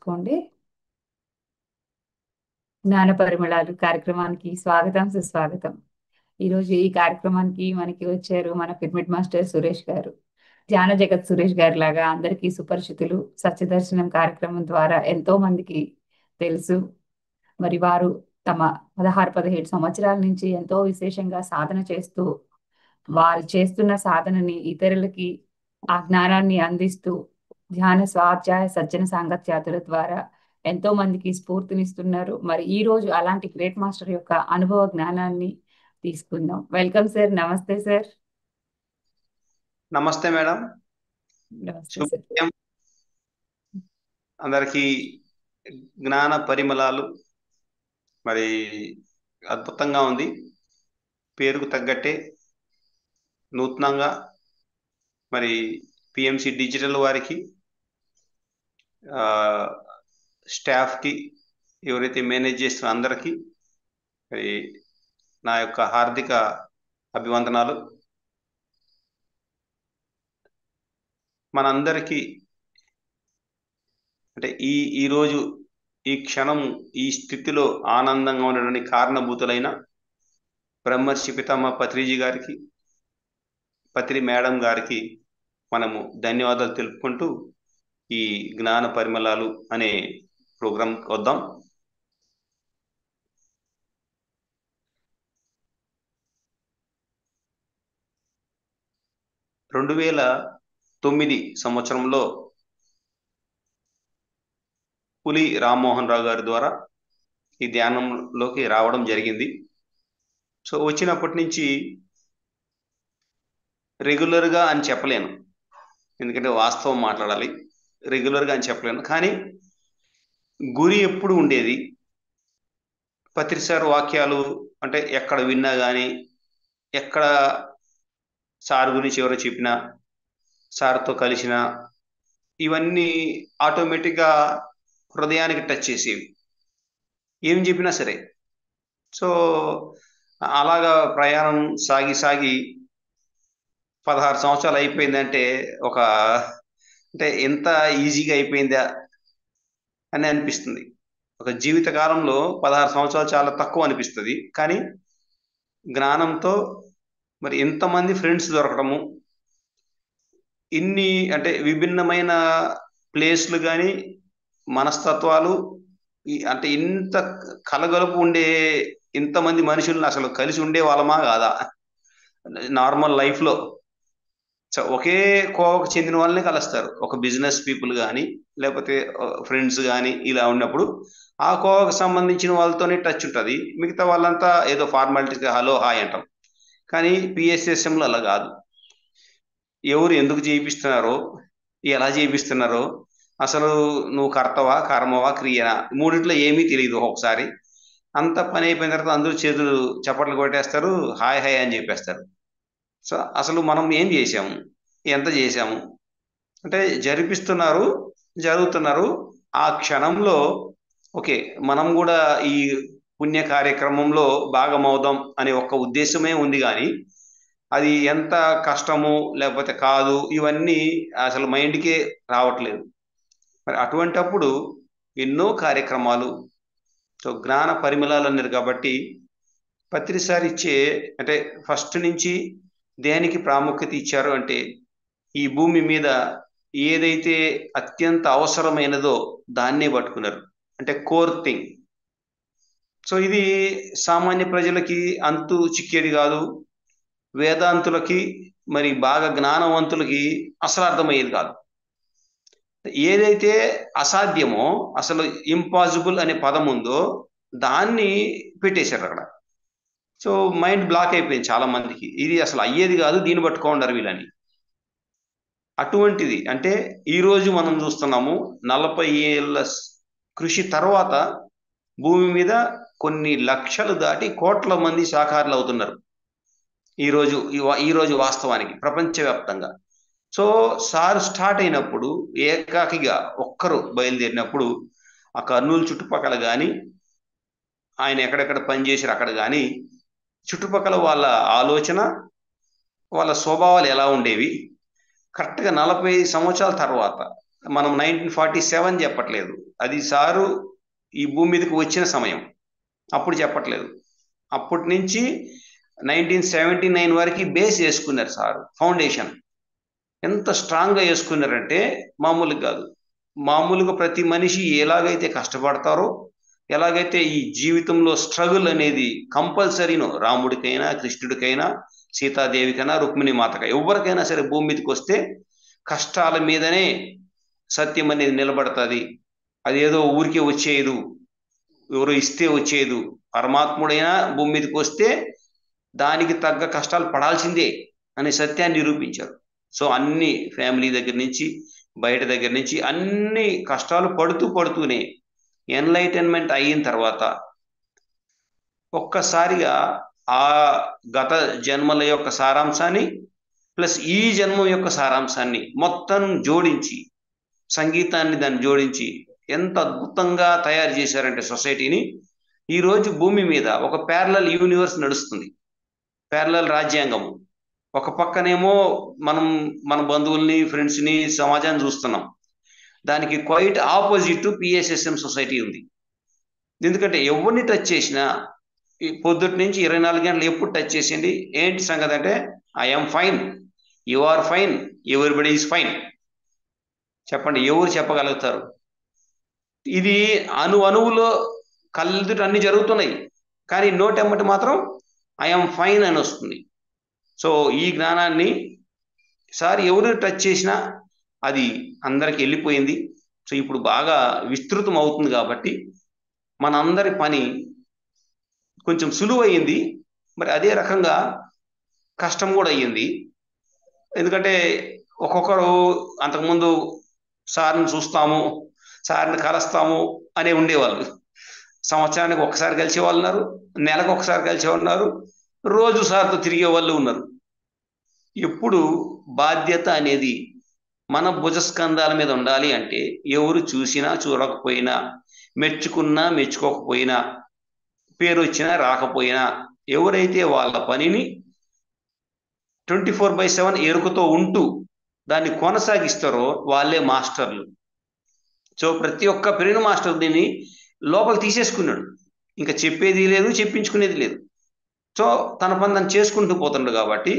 చేసుకోండి. జ్ఞాన పరిమళాలు కార్యక్రమానికి స్వాగతం, సుస్వాగతం. ఈరోజు ఈ కార్యక్రమానికి మనకి వచ్చారు మన పిరమిడ్ మాస్టర్ సురేష్ గారు. ధ్యాన జగత్ సురేష్ గారి లాగా అందరికీ సుపరిచితులు. సత్యదర్శనం కార్యక్రమం ద్వారా ఎంతో మందికి తెలుసు. మరి వారు తమ 16-17 సంవత్సరాల నుంచి ఎంతో విశేషంగా సాధన చేస్తూ వారు చేస్తున్న సాధనని ఇతరులకి ఆ జ్ఞానాన్ని అందిస్తూ ధ్యాన స్వాధ్యాయ సజ్జన సాంగత్యాతుల ద్వారా ఎంతో మందికి స్ఫూర్తినిస్తున్నారు. మరి ఈ రోజు అలాంటి గ్రేట్ మాస్టర్ యొక్క అనుభవ జ్ఞానాన్ని తీసుకుందాం. Welcome sir. నమస్తే సార్. నమస్తే మేడం. నమస్తే సార్. శుభోదయం. అందరికీ జ్ఞాన పరిమళాలు మరి అద్భుతంగా ఉంది. పేరుకు తగ్గట్టే నూతనంగా మరి పిఎంసి డిజిటల్ వారికి స్టాఫ్కి ఎవరైతే మేనేజ్ చేస్తున్న అందరికీ మరి నా యొక్క హార్దిక అభివందనాలు. మనందరికీ అంటే ఈరోజు ఈ క్షణం ఈ స్థితిలో ఆనందంగా ఉండడానికి కారణభూతులైన బ్రహ్మర్షి పితామహ పత్రిజీ గారికి, పత్రి మేడం గారికి మనము ధన్యవాదాలు తెలుపుకుంటూ ఈ జ్ఞాన పరిమళాలు అనే ప్రోగ్రాంకి వద్దాం. సంవత్సరంలో పులి రామ్మోహన్ రావు గారి ద్వారా ఈ ధ్యానంలోకి రావడం జరిగింది. సో వచ్చినప్పటి నుంచి రెగ్యులర్గా అని చెప్పలేను, ఎందుకంటే వాస్తవం మాట్లాడాలి. రెగ్యులర్గా అని చెప్పలేను, కానీ గురి ఎప్పుడు ఉండేది. పత్రిసార్ వాక్యాలు అంటే ఎక్కడ విన్నా కానీ, ఎక్కడ సార్ గురించి ఎవరో చెప్పినా, సార్తో కలిసిన, ఇవన్నీ ఆటోమేటిక్గా హృదయానికి టచ్ చేసేవి, ఏం చెప్పినా సరే. సో అలాగా ప్రయాణం సాగి సాగి 16 సంవత్సరాలు అయిపోయిందంటే అంటే ఎంత ఈజీగా అయిపోయిందా అని అనిపిస్తుంది. ఒక జీవిత కాలంలో 16 సంవత్సరాలు చాలా తక్కువ అనిపిస్తుంది, కానీ జ్ఞానంతో మరి ఎంతమంది ఫ్రెండ్స్ దొరకడము, ఇన్ని అంటే విభిన్నమైన ప్లేస్లు కానీ మనస్తత్వాలు, అంటే ఇంత కలగలుపు ఉండే ఇంతమంది మనుషులను అసలు కలిసి ఉండే వాళ్ళమా కాదా నార్మల్ లైఫ్లో. ఒకే కోవకు చెందిన వాళ్ళని కలుస్తారు, ఒక బిజినెస్ పీపుల్ కానీ లేకపోతే ఫ్రెండ్స్ కానీ. ఇలా ఉన్నప్పుడు ఆ కోవకు సంబంధించిన వాళ్ళతోనే టచ్ ఉంటుంది, మిగతా వాళ్ళంతా ఏదో ఫార్మాలిటీగా హలో హాయ్ అంటాం. కానీ పిఎస్ఎస్ఎంలో అలా కాదు. ఎవరు ఎందుకు చేయిస్తున్నారో, ఎలా చేయిస్తున్నారో, అసలు నువ్వు కర్తవా కర్మవా క్రియనా, మూడిట్లో ఏమీ తెలియదు. ఒకసారి అంత పని అయిపోయిన తర్వాత అందరూ చేతులు చప్పట్లు కొట్టేస్తారు, హాయ్ హాయ్ అని చెప్పేస్తారు. సో అసలు మనం ఏం చేసాము, ఎంత చేసాము అంటే జరిపిస్తున్నారు, జరుగుతున్నారు. ఆ క్షణంలో ఓకే మనం కూడా ఈ పుణ్య కార్యక్రమంలో భాగమవుదాం అనే ఒక ఉద్దేశమే ఉంది, కానీ అది ఎంత కష్టము లేకపోతే కాదు ఇవన్నీ అసలు మైండ్కే రావట్లేదు. మరి అటువంటప్పుడు ఎన్నో కార్యక్రమాలు, సో జ్ఞాన పరిమళాలు అన్నారు కాబట్టి పత్రిసారి ఇచ్చే అంటే ఫస్ట్ నుంచి దేనికి ప్రాముఖ్యత ఇచ్చారు అంటే ఈ భూమి మీద ఏదైతే అత్యంత అవసరమైనదో దాన్నే పట్టుకున్నారు, అంటే కోర్ థింగ్. సో ఇది సామాన్య ప్రజలకి అంతు చిక్కేది కాదు, వేదాంతులకి మరి బాగా జ్ఞానవంతులకి అసలు అర్థమయ్యేది కాదు. ఏదైతే అసాధ్యమో, అసలు ఇంపాసిబుల్ అనే పదం ఉందో దాన్ని పెట్టేశారు అక్కడ. సో మైండ్ బ్లాక్ అయిపోయింది చాలా మందికి, ఇది అసలు అయ్యేది కాదు, దీన్ని పట్టుకోండారు వీళ్ళని. అటువంటిది అంటే ఈరోజు మనం చూస్తున్నాము 40 ఏళ్ళ కృషి తర్వాత భూమి మీద కొన్ని లక్షలు దాటి కోట్ల మంది శాకాహారులు అవుతున్నారు ఈరోజు వాస్తవానికి ప్రపంచవ్యాప్తంగా. సో సార్ స్టార్ట్ అయినప్పుడు ఏకాకిగా ఒక్కరు బయలుదేరినప్పుడు ఆ కర్నూలు చుట్టుపక్కల కానీ, ఆయన ఎక్కడెక్కడ పనిచేసారు అక్కడ కానీ, చుట్టుపక్కల వాళ్ళ ఆలోచన, వాళ్ళ స్వభావాలు ఎలా ఉండేవి, కరెక్ట్గా 40 సంవత్సరాల తర్వాత మనం 1947 చెప్పట్లేదు. అది సారు ఈ భూమి మీదకి వచ్చిన సమయం, అప్పుడు చెప్పట్లేదు. అప్పటి నుంచి 1979 వరకు బేస్ వేసుకున్నారు సార్, ఫౌండేషన్. ఎంత స్ట్రాంగ్గా వేసుకున్నారంటే మామూలుగా కాదు. మామూలుగా ప్రతి మనిషి ఎలాగైతే కష్టపడతారో, ఎలాగైతే ఈ జీవితంలో స్ట్రగుల్ అనేది కంపల్సరీనో, రాముడికైనా, కృష్ణుడికైనా, సీతాదేవికైనా, రుక్మిణి మాతకైనా, ఎవరికైనా సరే భూమి మీదకి వస్తే కష్టాల మీదనే సత్యం అనేది నిలబడుతుంది. అదేదో ఊరికే వచ్చేయదు, ఎవరో ఇస్తే వచ్చేది. పరమాత్ముడైనా భూమి మీదకి వస్తే దానికి తగ్గ కష్టాలు పడాల్సిందే అనే సత్యాన్ని నిరూపించారు. సో అన్ని ఫ్యామిలీ దగ్గర నుంచి, బయట దగ్గర నుంచి అన్ని కష్టాలు పడుతూనే ఎన్లైటన్మెంట్ అయిన తర్వాత ఒక్కసారిగా ఆ గత జన్మల యొక్క సారాంశాన్ని ప్లస్ ఈ జన్మం యొక్క సారాంశాన్ని మొత్తం జోడించి, సంగీతాన్ని దాన్ని జోడించి ఎంత అద్భుతంగా తయారు చేశారంటే సొసైటీని. ఈరోజు భూమి మీద ఒక ప్యారలల్ యూనివర్స్ నడుస్తుంది, ప్యారలల్ రాజ్యాంగము. ఒక పక్కనేమో మనం మన బంధువుల్ని, ఫ్రెండ్స్ని, సమాజాన్ని చూస్తున్నాం. దానికి క్వైట్ ఆపోజిట్ పిఎస్ఎస్ఎం సొసైటీ ఉంది. ఎందుకంటే ఎవరిని టచ్ చేసినా పొద్దుటి నుంచి 24 గంటలు ఎప్పుడు టచ్ చేసింది, ఏంటి సంగతి అంటే I'm fine, you are fine, everybody is fine. చెప్పండి, ఎవరు చెప్పగలుగుతారు? ఇది అణువులో కళ్ళెదుట అన్ని జరుగుతున్నాయి, కానీ నోటెమ్మటి మాత్రం ఐఎమ్ ఫైన్ అని వస్తుంది. సో ఈ జ్ఞానాన్ని సార్ ఎవరు టచ్ చేసినా అది అందరికి వెళ్ళిపోయింది. సో ఇప్పుడు బాగా విస్తృతం అవుతుంది కాబట్టి మనందరి పని కొంచెం సులువయింది. మరి అదే రకంగా కష్టం కూడా అయ్యింది. ఎందుకంటే ఒక్కొక్కరు అంతకుముందు సార్ని చూస్తాము, సార్ని కలుస్తాము అనే ఉండేవాళ్ళు. సంవత్సరానికి ఒకసారి కలిసే వాళ్ళు ఉన్నారు, నెలకు ఒకసారి కలిసే ఉన్నారు, రోజు సార్తో తిరిగే వాళ్ళు ఉన్నారు. ఎప్పుడు బాధ్యత అనేది మన భుజస్కంధాల మీద ఉండాలి అంటే ఎవరు చూసినా చూడకపోయినా, మెచ్చుకున్నా మెచ్చుకోకపోయినా, పేరు వచ్చినా రాకపోయినా, ఎవరైతే వాళ్ళ పనిని 24/7 ఎరుకతో ఉంటూ దాన్ని కొనసాగిస్తారో వాళ్ళే మాస్టర్లు. సో ప్రతి ఒక్క పెరిగిన మాస్టర్ దీన్ని లోపల తీసేసుకున్నాడు. ఇంకా చెప్పేది లేదు, చెప్పించుకునేది లేదు. సో తన పని తను చేసుకుంటూ పోతున్నాడు. కాబట్టి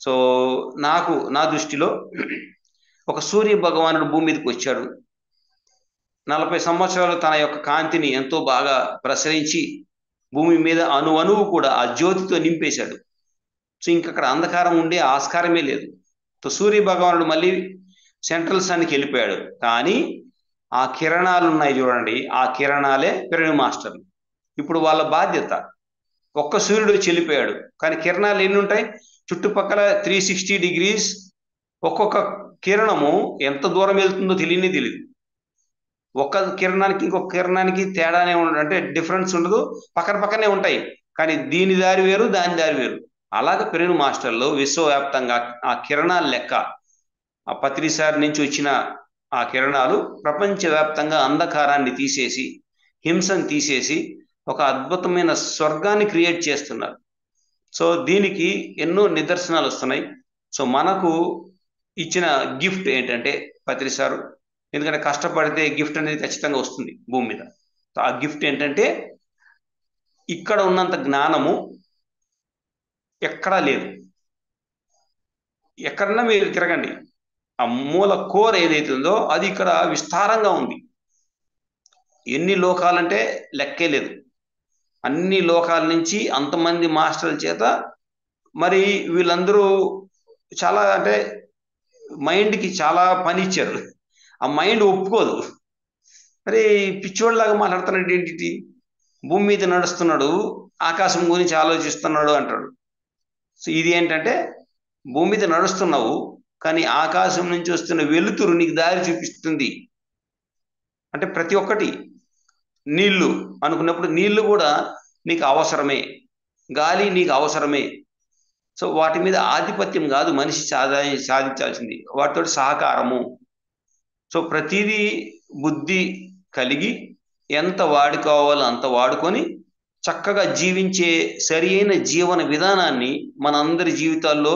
సో నాకు నా దృష్టిలో ఒక సూర్య భగవానుడు భూమి మీదకి వచ్చాడు. 40 సంవత్సరాలు తన యొక్క కాంతిని ఎంతో బాగా ప్రసరించి భూమి మీద అణువు కూడా ఆ జ్యోతితో నింపేశాడు. సో ఇంకక్కడ అంధకారం ఉండే ఆస్కారమే లేదు. సో సూర్య భగవానుడు మళ్ళీ సెంట్రల్ సన్కి వెళ్ళిపోయాడు. కానీ ఆ కిరణాలు ఉన్నాయి చూడండి, ఆ కిరణాలే పెరిగిన మాస్టర్లు. ఇప్పుడు వాళ్ళ బాధ్యత, ఒక్క సూర్యుడు చెల్లిపోయాడు కానీ కిరణాలు ఎన్ని ఉంటాయి చుట్టుపక్కల 360 degrees. ఒక్కొక్క కిరణము ఎంత దూరం వెళ్తుందో తెలియదు. ఒక్క కిరణానికి ఇంకొక కిరణానికి తేడానే ఉండదు, అంటే డిఫరెన్స్ ఉండదు, పక్కనే ఉంటాయి. కానీ దీని దారి వేరు, దాని దారి వేరు. అలాగే పెరిగిన మాస్టర్లు విశ్వవ్యాప్తంగా ఆ కిరణాల లెక్క, ఆ పత్రిసారి నుంచి వచ్చిన ఆ కిరణాలు ప్రపంచవ్యాప్తంగా అంధకారాన్ని తీసేసి, హింసను తీసేసి ఒక అద్భుతమైన స్వర్గాన్ని క్రియేట్ చేస్తున్నారు. సో దీనికి ఎన్నో నిదర్శనాలు వస్తున్నాయి. సో మనకు ఇచ్చిన గిఫ్ట్ ఏంటంటే పత్రిసారు, ఎందుకంటే కష్టపడితే గిఫ్ట్ అనేది ఖచ్చితంగా వస్తుంది భూమి మీద. సో ఆ గిఫ్ట్ ఏంటంటే ఇక్కడ ఉన్నంత జ్ఞానము ఎక్కడా లేదు. ఎక్కడన్నా మీరు తిరగండి, ఆ మూల కోర్ ఏదైతే ఉందో అది ఇక్కడ విస్తారంగా ఉంది. ఎన్ని లోకాలంటే లెక్కే లేదు. అన్ని లోకాల నుంచి అంతమంది మాస్టర్ల చేత మరి వీళ్ళందరూ చాలా అంటే మైండ్కి చాలా పని ఇచ్చారు. ఆ మైండ్ ఒప్పుకోదు. మరి పిచ్చోళ్ళలాగా మాట్లాడుతున్నాడు ఏంటి, భూమి మీద నడుస్తున్నాడు, ఆకాశం గురించి ఆలోచిస్తున్నాడు అంటాడు. సో ఇది ఏంటంటే భూమి మీద నడుస్తున్నావు కానీ ఆకాశం నుంచి వస్తున్న వెలుతురు నీకు దారి చూపిస్తుంది. అంటే ప్రతి ఒక్కటి, నీళ్లు అనుకున్నప్పుడు నీళ్లు కూడా నీకు అవసరమే, గాలి నీకు అవసరమే. సో వాటి మీద ఆధిపత్యం కాదు మనిషి సాధించాల్సింది, వాటితో సహకారము. సో ప్రతిదీ బుద్ధి కలిగి ఎంత వాడుకోవాలో అంత వాడుకొని చక్కగా జీవించే సరి అయిన జీవన విధానాన్ని మనందరి జీవితాల్లో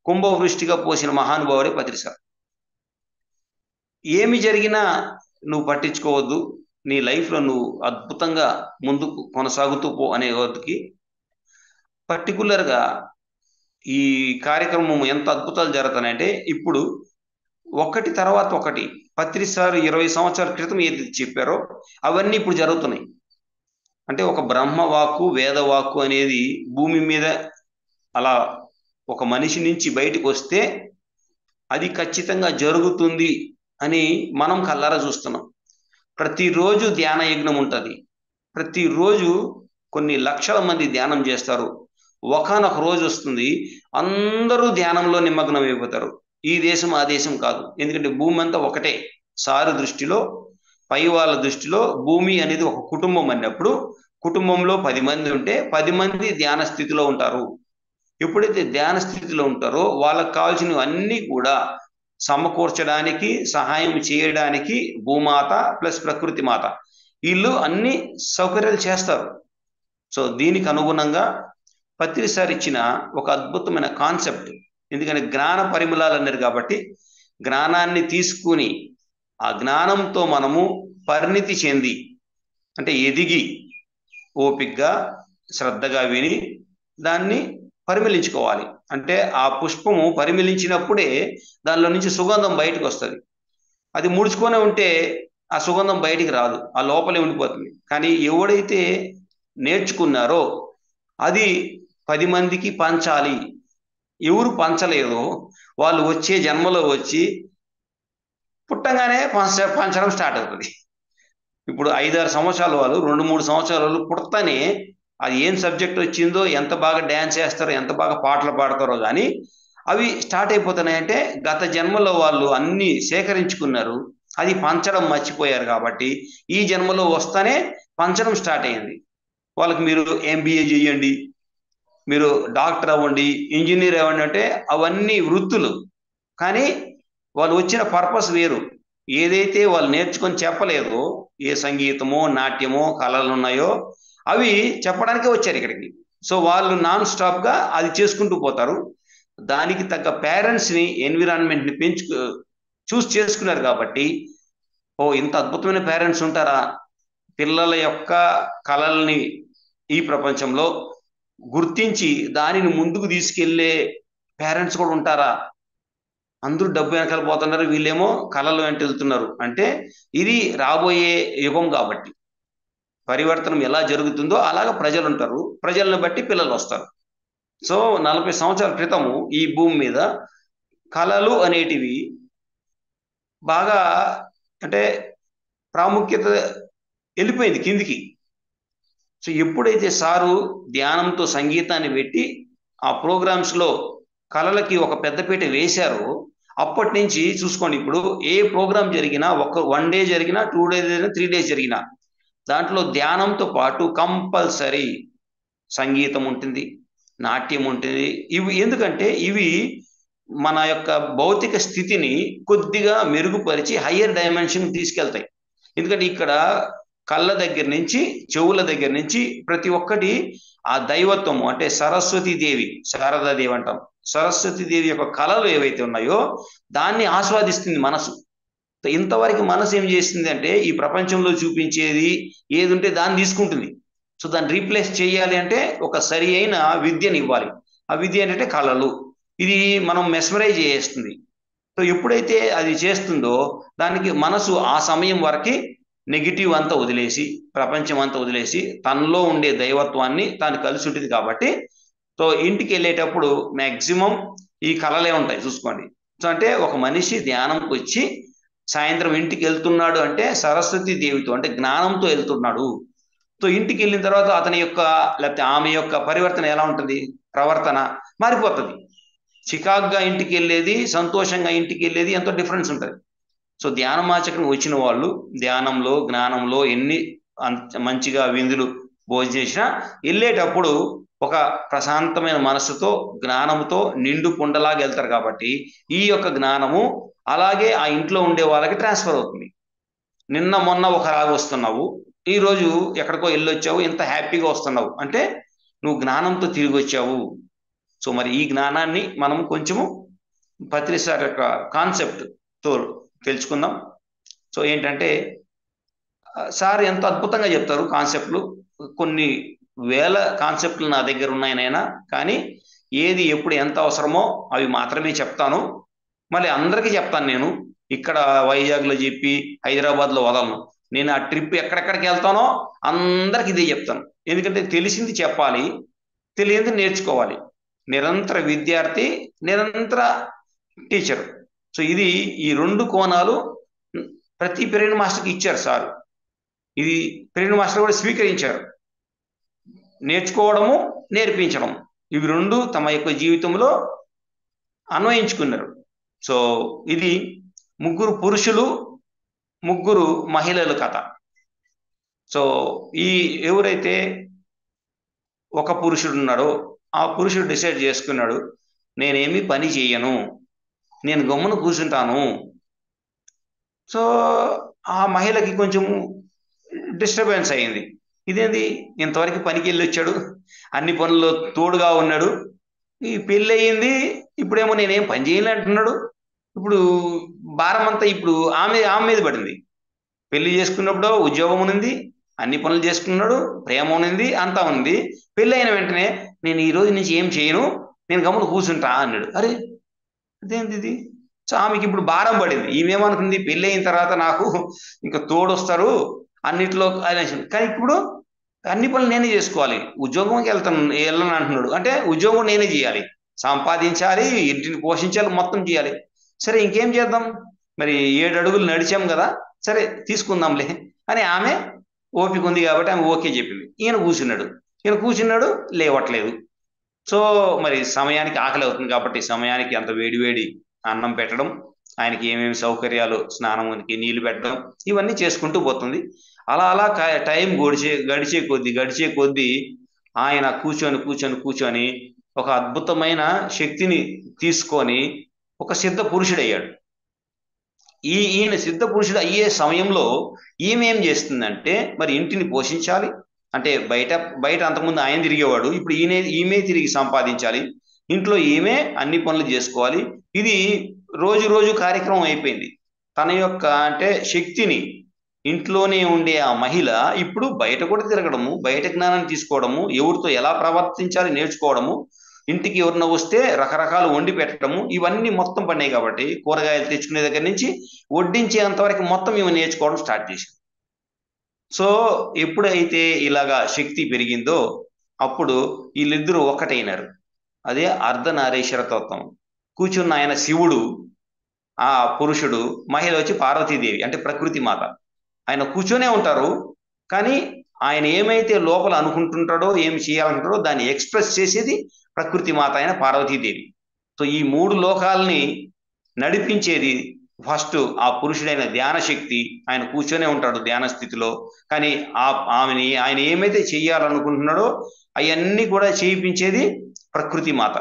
కుంభవృష్టిగా పోసిన మహానుభావుడే పత్రిసార్. ఏమి జరిగినా నువ్వు పట్టించుకోవద్దు, నీ లైఫ్లో నువ్వు అద్భుతంగా ముందుకు కొనసాగుతూ పో అనే వాటికి పర్టికులర్గా ఈ కార్యక్రమం ఎంత అద్భుతాలు జరుగుతాయంటే ఇప్పుడు ఒకటి తర్వాత ఒకటి పత్రిసారు 20 సంవత్సరాల క్రితం ఏది చెప్పారో అవన్నీ ఇప్పుడు జరుగుతున్నాయి. అంటే ఒక బ్రహ్మవాక్కు వేదవాక్కు అనేది భూమి మీద అలా ఒక మనిషి నుంచి బయటకు వస్తే అది ఖచ్చితంగా జరుగుతుంది అని మనం కళ్ళారా చూస్తున్నాం. ప్రతిరోజు ధ్యాన యజ్ఞం ఉంటుంది. ప్రతిరోజు కొన్ని లక్షల మంది ధ్యానం చేస్తారు. ఒకానొక రోజు వస్తుంది, అందరూ ధ్యానంలో నిమగ్నం అయిపోతారు. ఈ దేశం ఆ దేశం కాదు, ఎందుకంటే భూమి అంతా ఒకటే. సారు దృష్టిలో, పై వాళ్ళ దృష్టిలో భూమి అనేది ఒక కుటుంబం అన్నప్పుడు కుటుంబంలో 10 మంది ఉంటే 10 మంది ధ్యాన స్థితిలో ఉంటారు. ఎప్పుడైతే ధ్యాన స్థితిలో ఉంటారో వాళ్ళకి కావాల్సినవి అన్నీ కూడా సమకూర్చడానికి, సహాయం చేయడానికి భూమాత ప్లస్ ప్రకృతి మాత వీళ్ళు అన్ని సౌకర్యాలు చేస్తారు. సో దీనికి అనుగుణంగా పత్రిసారి ఇచ్చిన ఒక అద్భుతమైన కాన్సెప్ట్. ఎందుకంటే జ్ఞాన పరిమళాలు అన్నారు కాబట్టి జ్ఞానాన్ని తీసుకుని ఆ జ్ఞానంతో మనము పరిణితి చెంది, అంటే ఎదిగి ఓపికగా శ్రద్ధగా విని దాన్ని పరిమళించుకోవాలి. అంటే ఆ పుష్పము పరిమళించినప్పుడే దానిలో నుంచి సుగంధం బయటకు వస్తుంది. అది ముడుచుకొని ఉంటే ఆ సుగంధం బయటికి రాదు, ఆ లోపలే ఉండిపోతుంది. కానీ ఎవడైతే నేర్చుకున్నారో అది 10 మందికి పంచాలి. ఎవరు పంచలేదో వాళ్ళు వచ్చే జన్మలో వచ్చి పుట్టంగానే పంచడం స్టార్ట్ అవుతుంది. ఇప్పుడు 5-6 సంవత్సరాల వాళ్ళు 2-3 సంవత్సరాల వాళ్ళు పుట్టనే అది ఏం సబ్జెక్ట్ వచ్చిందో, ఎంత బాగా డ్యాన్స్ చేస్తారో, ఎంత బాగా పాటలు పాడతారో కానీ అవి స్టార్ట్ అయిపోతున్నాయంటే గత జన్మలో వాళ్ళు అన్ని సేకరించుకున్నారు, అది పంచడం మర్చిపోయారు. కాబట్టి ఈ జన్మలో వస్తానే పంచడం స్టార్ట్ అయ్యింది. వాళ్ళకి మీరు MBA చేయండి, మీరు డాక్టర్ అవ్వండి, ఇంజనీర్ అవ్వండి అంటే అవన్నీ వృత్తులు. కానీ వాళ్ళు వచ్చిన పర్పస్ వేరు. ఏదైతే వాళ్ళు నేర్చుకొని చెప్పలేదో, ఏ సంగీతమో నాట్యమో కళలు ఉన్నాయో అవి చెప్పడానికే వచ్చారు ఇక్కడికి. సో వాళ్ళు నాన్ స్టాప్గా అది చేసుకుంటూ పోతారు. దానికి తగ్గ పేరెంట్స్ని, ఎన్విరాన్మెంట్ని చూస్ చేసుకున్నారు. కాబట్టి ఇంత అద్భుతమైన పేరెంట్స్ ఉంటారా, పిల్లల యొక్క కళల్ని ఈ ప్రపంచంలో గుర్తించి దానిని ముందుకు తీసుకెళ్లే పేరెంట్స్ కూడా ఉంటారా, అందరూ డబ్బు వెనకాల పోతున్నారు, వీళ్ళేమో కళలు వెంట వెళ్తున్నారు. అంటే ఇది రాబోయే యుగం కాబట్టి పరివర్తనం ఎలా జరుగుతుందో అలాగ ప్రజలు ఉంటారు, ప్రజలను బట్టి పిల్లలు వస్తారు. సో 40 సంవత్సరాల క్రితము ఈ భూమి మీద కళలు అనేటివి బాగా, అంటే ప్రాముఖ్యత వెళ్ళిపోయింది కిందికి. సో ఎప్పుడైతే సారు ధ్యానంతో సంగీతాన్ని పెట్టి ఆ ప్రోగ్రామ్స్లో కళలకి ఒక పెద్దపీట వేశారో అప్పటి నుంచి చూసుకోండి, ఇప్పుడు ఏ ప్రోగ్రామ్ జరిగినా, 1 డే జరిగినా, 2 డేస్ జరిగినా, 3 డేస్ జరిగినా దాంట్లో ధ్యానంతో పాటు కంపల్సరీ సంగీతం ఉంటుంది, నాట్యం ఉంటుంది. ఇవి ఎందుకంటే ఇవి మన యొక్క భౌతిక స్థితిని కొద్దిగా మెరుగుపరిచి హయ్యర్ డైమెన్షన్ తీసుకెళ్తాయి. ఎందుకంటే ఇక్కడ కళ్ళ దగ్గర నుంచి చెవుల దగ్గర నుంచి ప్రతి ఒక్కటి ఆ దైవత్వము, అంటే సరస్వతీదేవి, శారదాదేవి అంటాం, సరస్వతీదేవి యొక్క కళలు ఏవైతే ఉన్నాయో దాన్ని ఆస్వాదిస్తుంది మనసు. ఇంతవరకు మనసు ఏం చేస్తుంది అంటే ఈ ప్రపంచంలో చూపించేది ఏది ఉంటే దాన్ని తీసుకుంటుంది. సో దాన్ని రీప్లేస్ చేయాలి అంటే ఒక సరి అయిన విద్యను ఇవ్వాలి. ఆ విద్య ఏంటంటే కళలు. ఇది మనం మెస్మరైజ్ చేస్తుంది. సో ఎప్పుడైతే అది చేస్తుందో దానికి మనసు ఆ సమయం వరకు నెగిటివ్ అంతా వదిలేసి, ప్రపంచం అంతా వదిలేసి తనలో ఉండే దైవత్వాన్ని తాను కలిసి ఉంటుంది. కాబట్టి సో ఇంటికి వెళ్ళేటప్పుడు మ్యాక్సిమం ఈ కళలే ఉంటాయి చూసుకోండి. సో అంటే ఒక మనిషి ధ్యానంకి వచ్చి సాయంత్రం ఇంటికి వెళ్తున్నాడు అంటే సరస్వతి దేవితో, అంటే జ్ఞానంతో వెళ్తున్నాడు. సో ఇంటికి వెళ్ళిన తర్వాత అతని యొక్క లేకపోతే ఆమె యొక్క పరివర్తన ఎలా ఉంటుంది, ప్రవర్తన మారిపోతుంది. చికాగ్గా ఇంటికి వెళ్ళేది, సంతోషంగా ఇంటికి వెళ్ళేది ఎంతో డిఫరెన్స్ ఉంటుంది. సో ధ్యానమాచకం వచ్చిన వాళ్ళు ధ్యానంలో, జ్ఞానంలో ఎన్ని మంచిగా విందులు భోజనం చేసినా వెళ్ళేటప్పుడు ఒక ప్రశాంతమైన మనసుతో, జ్ఞానంతో నిండు కుండలాగా వెళ్తారు. కాబట్టి ఈ యొక్క జ్ఞానము అలాగే ఆ ఇంట్లో ఉండే వాళ్ళకి ట్రాన్స్ఫర్ అవుతుంది. నిన్న మొన్న ఒకలాగా వస్తున్నావు, ఈరోజు ఎక్కడికో వెళ్ళొచ్చావు, ఎంత హ్యాపీగా వస్తున్నావు అంటే నువ్వు జ్ఞానంతో తిరిగి వచ్చావు. సో మరి ఈ జ్ఞానాన్ని మనం కొంచెము పత్రిసార్ యొక్క కాన్సెప్ట్తో తెలుసుకుందాం. సో ఏంటంటే సార్ ఎంతో అద్భుతంగా చెప్తారు కాన్సెప్ట్లు. కొన్ని వేల కాన్సెప్ట్లు నా దగ్గర ఉన్నాయనైనా, కానీ ఏది ఎప్పుడు ఎంత అవసరమో అవి మాత్రమే చెప్తాను. మళ్ళీ అందరికీ చెప్తాను. నేను ఇక్కడ వైజాగ్లో చెప్పి హైదరాబాద్లో వదలను. నేను ఆ ట్రిప్ ఎక్కడెక్కడికి వెళ్తానో అందరికి ఇదే చెప్తాను. ఎందుకంటే తెలిసింది చెప్పాలి, తెలియంది నేర్చుకోవాలి. నిరంతర విద్యార్థి, నిరంతర టీచర్. సో ఇది ఈ రెండు కోణాలు ప్రతి పీరియడ్ మాస్టర్కి ఇచ్చారు సార్. ఇది పీరియడ్ మాస్టర్ కూడా స్వీకరించారు. నేర్చుకోవడము, నేర్పించడం, ఇవి రెండు తమ యొక్క జీవితంలో అన్వయించుకున్నారు. సో ఇది ముగ్గురు పురుషులు, ముగ్గురు మహిళల కథ. సో ఈ ఎవరైతే ఒక పురుషుడు ఉన్నాడో ఆ పురుషుడు డిసైడ్ చేసుకున్నాడు, నేనేమి పని చేయను, నేను గమ్మున కూర్చుంటాను. సో ఆ మహిళకి కొంచెం డిస్టర్బెన్స్ అయింది. ఇదేంది, ఇంతవరకు పనికి వెళ్ళి వచ్చాడు, అన్ని పనుల్లో తోడుగా ఉన్నాడు, ఈ పెళ్ళి అయ్యింది, ఇప్పుడేమో నేనేం పని చేయను అంటున్నాడు. ఇప్పుడు భారం అంతా ఇప్పుడు ఆమె మీద పడింది. పెళ్లి చేసుకున్నప్పుడు ఉద్యోగం ఉంది, అన్ని పనులు చేసుకున్నాడు, ప్రేమ ఉంది, అంతా ఉంది. పెళ్ళి అయిన వెంటనే నేను ఈ రోజు నుంచి ఏం చేయను, నేను గమ్మున కూర్చుంటా అన్నాడు. అరే అదేంటి ఇది? సో ఆమెకి ఇప్పుడు భారం పడింది. ఈమెమనుకుంది, పెళ్ళి అయిన తర్వాత నాకు ఇంకా తోడొస్తారు అన్నిట్లో అనేసి. కానీ ఇప్పుడు అన్ని పనులు నేనే చేసుకోవాలి, ఉద్యోగంకి వెళ్ళను అంటున్నాడు. అంటే ఉద్యోగం నేనే చేయాలి, సంపాదించాలి, ఇంటిని పోషించాలి, మొత్తం చేయాలి. సరే ఇంకేం చేద్దాం, మరి 7 అడుగులు నడిచాం కదా, సరే తీసుకుందాంలే అని ఆమె ఓపిక ఉంది కాబట్టి ఆమె ఓకే చెప్పింది. ఈయన కూర్చున్నాడు లేవట్లేదు. సో మరి సమయానికి ఆకలి అవుతుంది కాబట్టి సమయానికి అంత వేడి వేడి అన్నం పెట్టడం, ఆయనకి ఏమేమి సౌకర్యాలు, స్నానానికి నీళ్లు పెట్టడం, ఇవన్నీ చేసుకుంటూ పోతుంది. అలా అలా టైం గడిచే కొద్దీ ఆయన కూర్చొని ఒక అద్భుతమైన శక్తిని తీసుకొని ఒక సిద్ధ పురుషుడయ్యాడు. ఈయన సిద్ధ పురుషుడు అయ్యే సమయంలో ఈమె ఏం చేస్తుందంటే, మరి ఇంటిని పోషించాలి అంటే బయట అంతకుముందు ఆయన తిరిగేవాడు, ఇప్పుడు ఈమె తిరిగి సంపాదించాలి, ఇంట్లో ఈమె అన్ని పనులు చేసుకోవాలి. ఇది రోజు కార్యక్రమం అయిపోయింది. తన యొక్క అంటే శక్తిని ఇంట్లోనే ఉండే ఆ మహిళ ఇప్పుడు బయట కూడా తిరగడము, బయట జ్ఞానాన్ని తీసుకోవడము, ఎవరితో ఎలా ప్రవర్తించాలి నేర్చుకోవడము, ఇంటికి ఎవరిన వస్తే రకరకాలు వండి పెట్టడము, ఇవన్నీ మొత్తం పడినాయి. కాబట్టి కూరగాయలు తెచ్చుకునే దగ్గర నుంచి వడ్డించేంత వరకు మొత్తం ఇవి నేర్చుకోవడం స్టార్ట్ చేసింది. సో ఎప్పుడైతే ఇలాగా శక్తి పెరిగిందో అప్పుడు వీళ్ళిద్దరూ ఒక్కటైనారు. అదే అర్ధనారీశ్వర తత్వం. కూర్చున్న ఆయన శివుడు, ఆ పురుషుడు, మహిళ వచ్చి పార్వతీదేవి అంటే ప్రకృతి మాత. ఆయన కూర్చొనే ఉంటారు, కానీ ఆయన ఏమైతే లోపల అనుకుంటుంటాడో, ఏమి చేయాలనుకుంటాడో దాన్ని ఎక్స్ప్రెస్ చేసేది ప్రకృతి మాత అయిన పార్వతీదేవి. సో ఈ 3 లోకాలని నడిపించేది ఫస్ట్ ఆ పురుషుడైన ధ్యాన శక్తి. ఆయన కూర్చొనే ఉంటాడు ధ్యాన స్థితిలో, కానీ ఆయన ఏమైతే చెయ్యాలనుకుంటున్నాడో అవన్నీ కూడా చేయించేది ప్రకృతి మాత.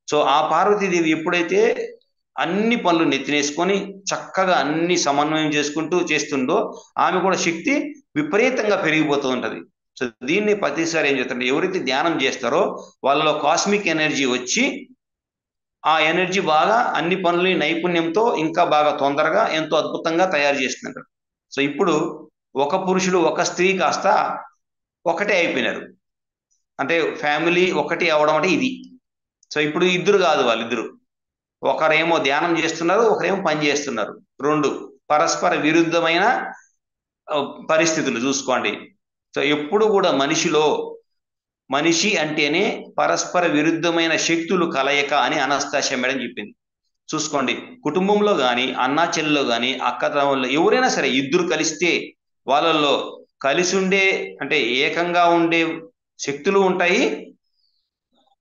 సో ఆ పార్వతీదేవి ఎప్పుడైతే అన్ని పనులు నెత్తినేసుకొని చక్కగా అన్ని సమన్వయం చేసుకుంటూ చేస్తుందో ఆమె కూడా శక్తి విపరీతంగా పెరిగిపోతూ ఉంటది. సో దీన్ని ప్రతిసారి ఏం చేస్తారంటే, ఎవరైతే ధ్యానం చేస్తారో వాళ్ళలో కాస్మిక్ ఎనర్జీ వచ్చి ఆ ఎనర్జీ బాగా అన్ని పనులని నైపుణ్యంతో ఇంకా బాగా తొందరగా ఎంతో అద్భుతంగా తయారు చేస్తున్నారు. సో ఇప్పుడు ఒక పురుషుడు ఒక స్త్రీ కాస్త ఒకటే అయిపోయినారు. అంటే ఫ్యామిలీ ఒకటి అవడం అంటే ఇది. సో ఇప్పుడు ఇద్దరు కాదు, వాళ్ళిద్దరు ఒకరేమో ధ్యానం చేస్తున్నారు, ఒకరేమో పని చేస్తున్నారు. 2 పరస్పర విరుద్ధమైన పరిస్థితులు చూసుకోండి. సో ఎప్పుడు కూడా మనిషి అంటేనే పరస్పర విరుద్ధమైన శక్తులు కలయిక అని అనస్తాసియా మేడం చెప్పింది. చూసుకోండి, కుటుంబంలో కానీ, అన్నా చెల్లెలో కానీ, అక్క తమ్ముళ్ళు ఎవరైనా సరే ఇద్దరు కలిస్తే వాళ్ళల్లో కలిసి ఉండే అంటే ఏకంగా ఉండే శక్తులు ఉంటాయి,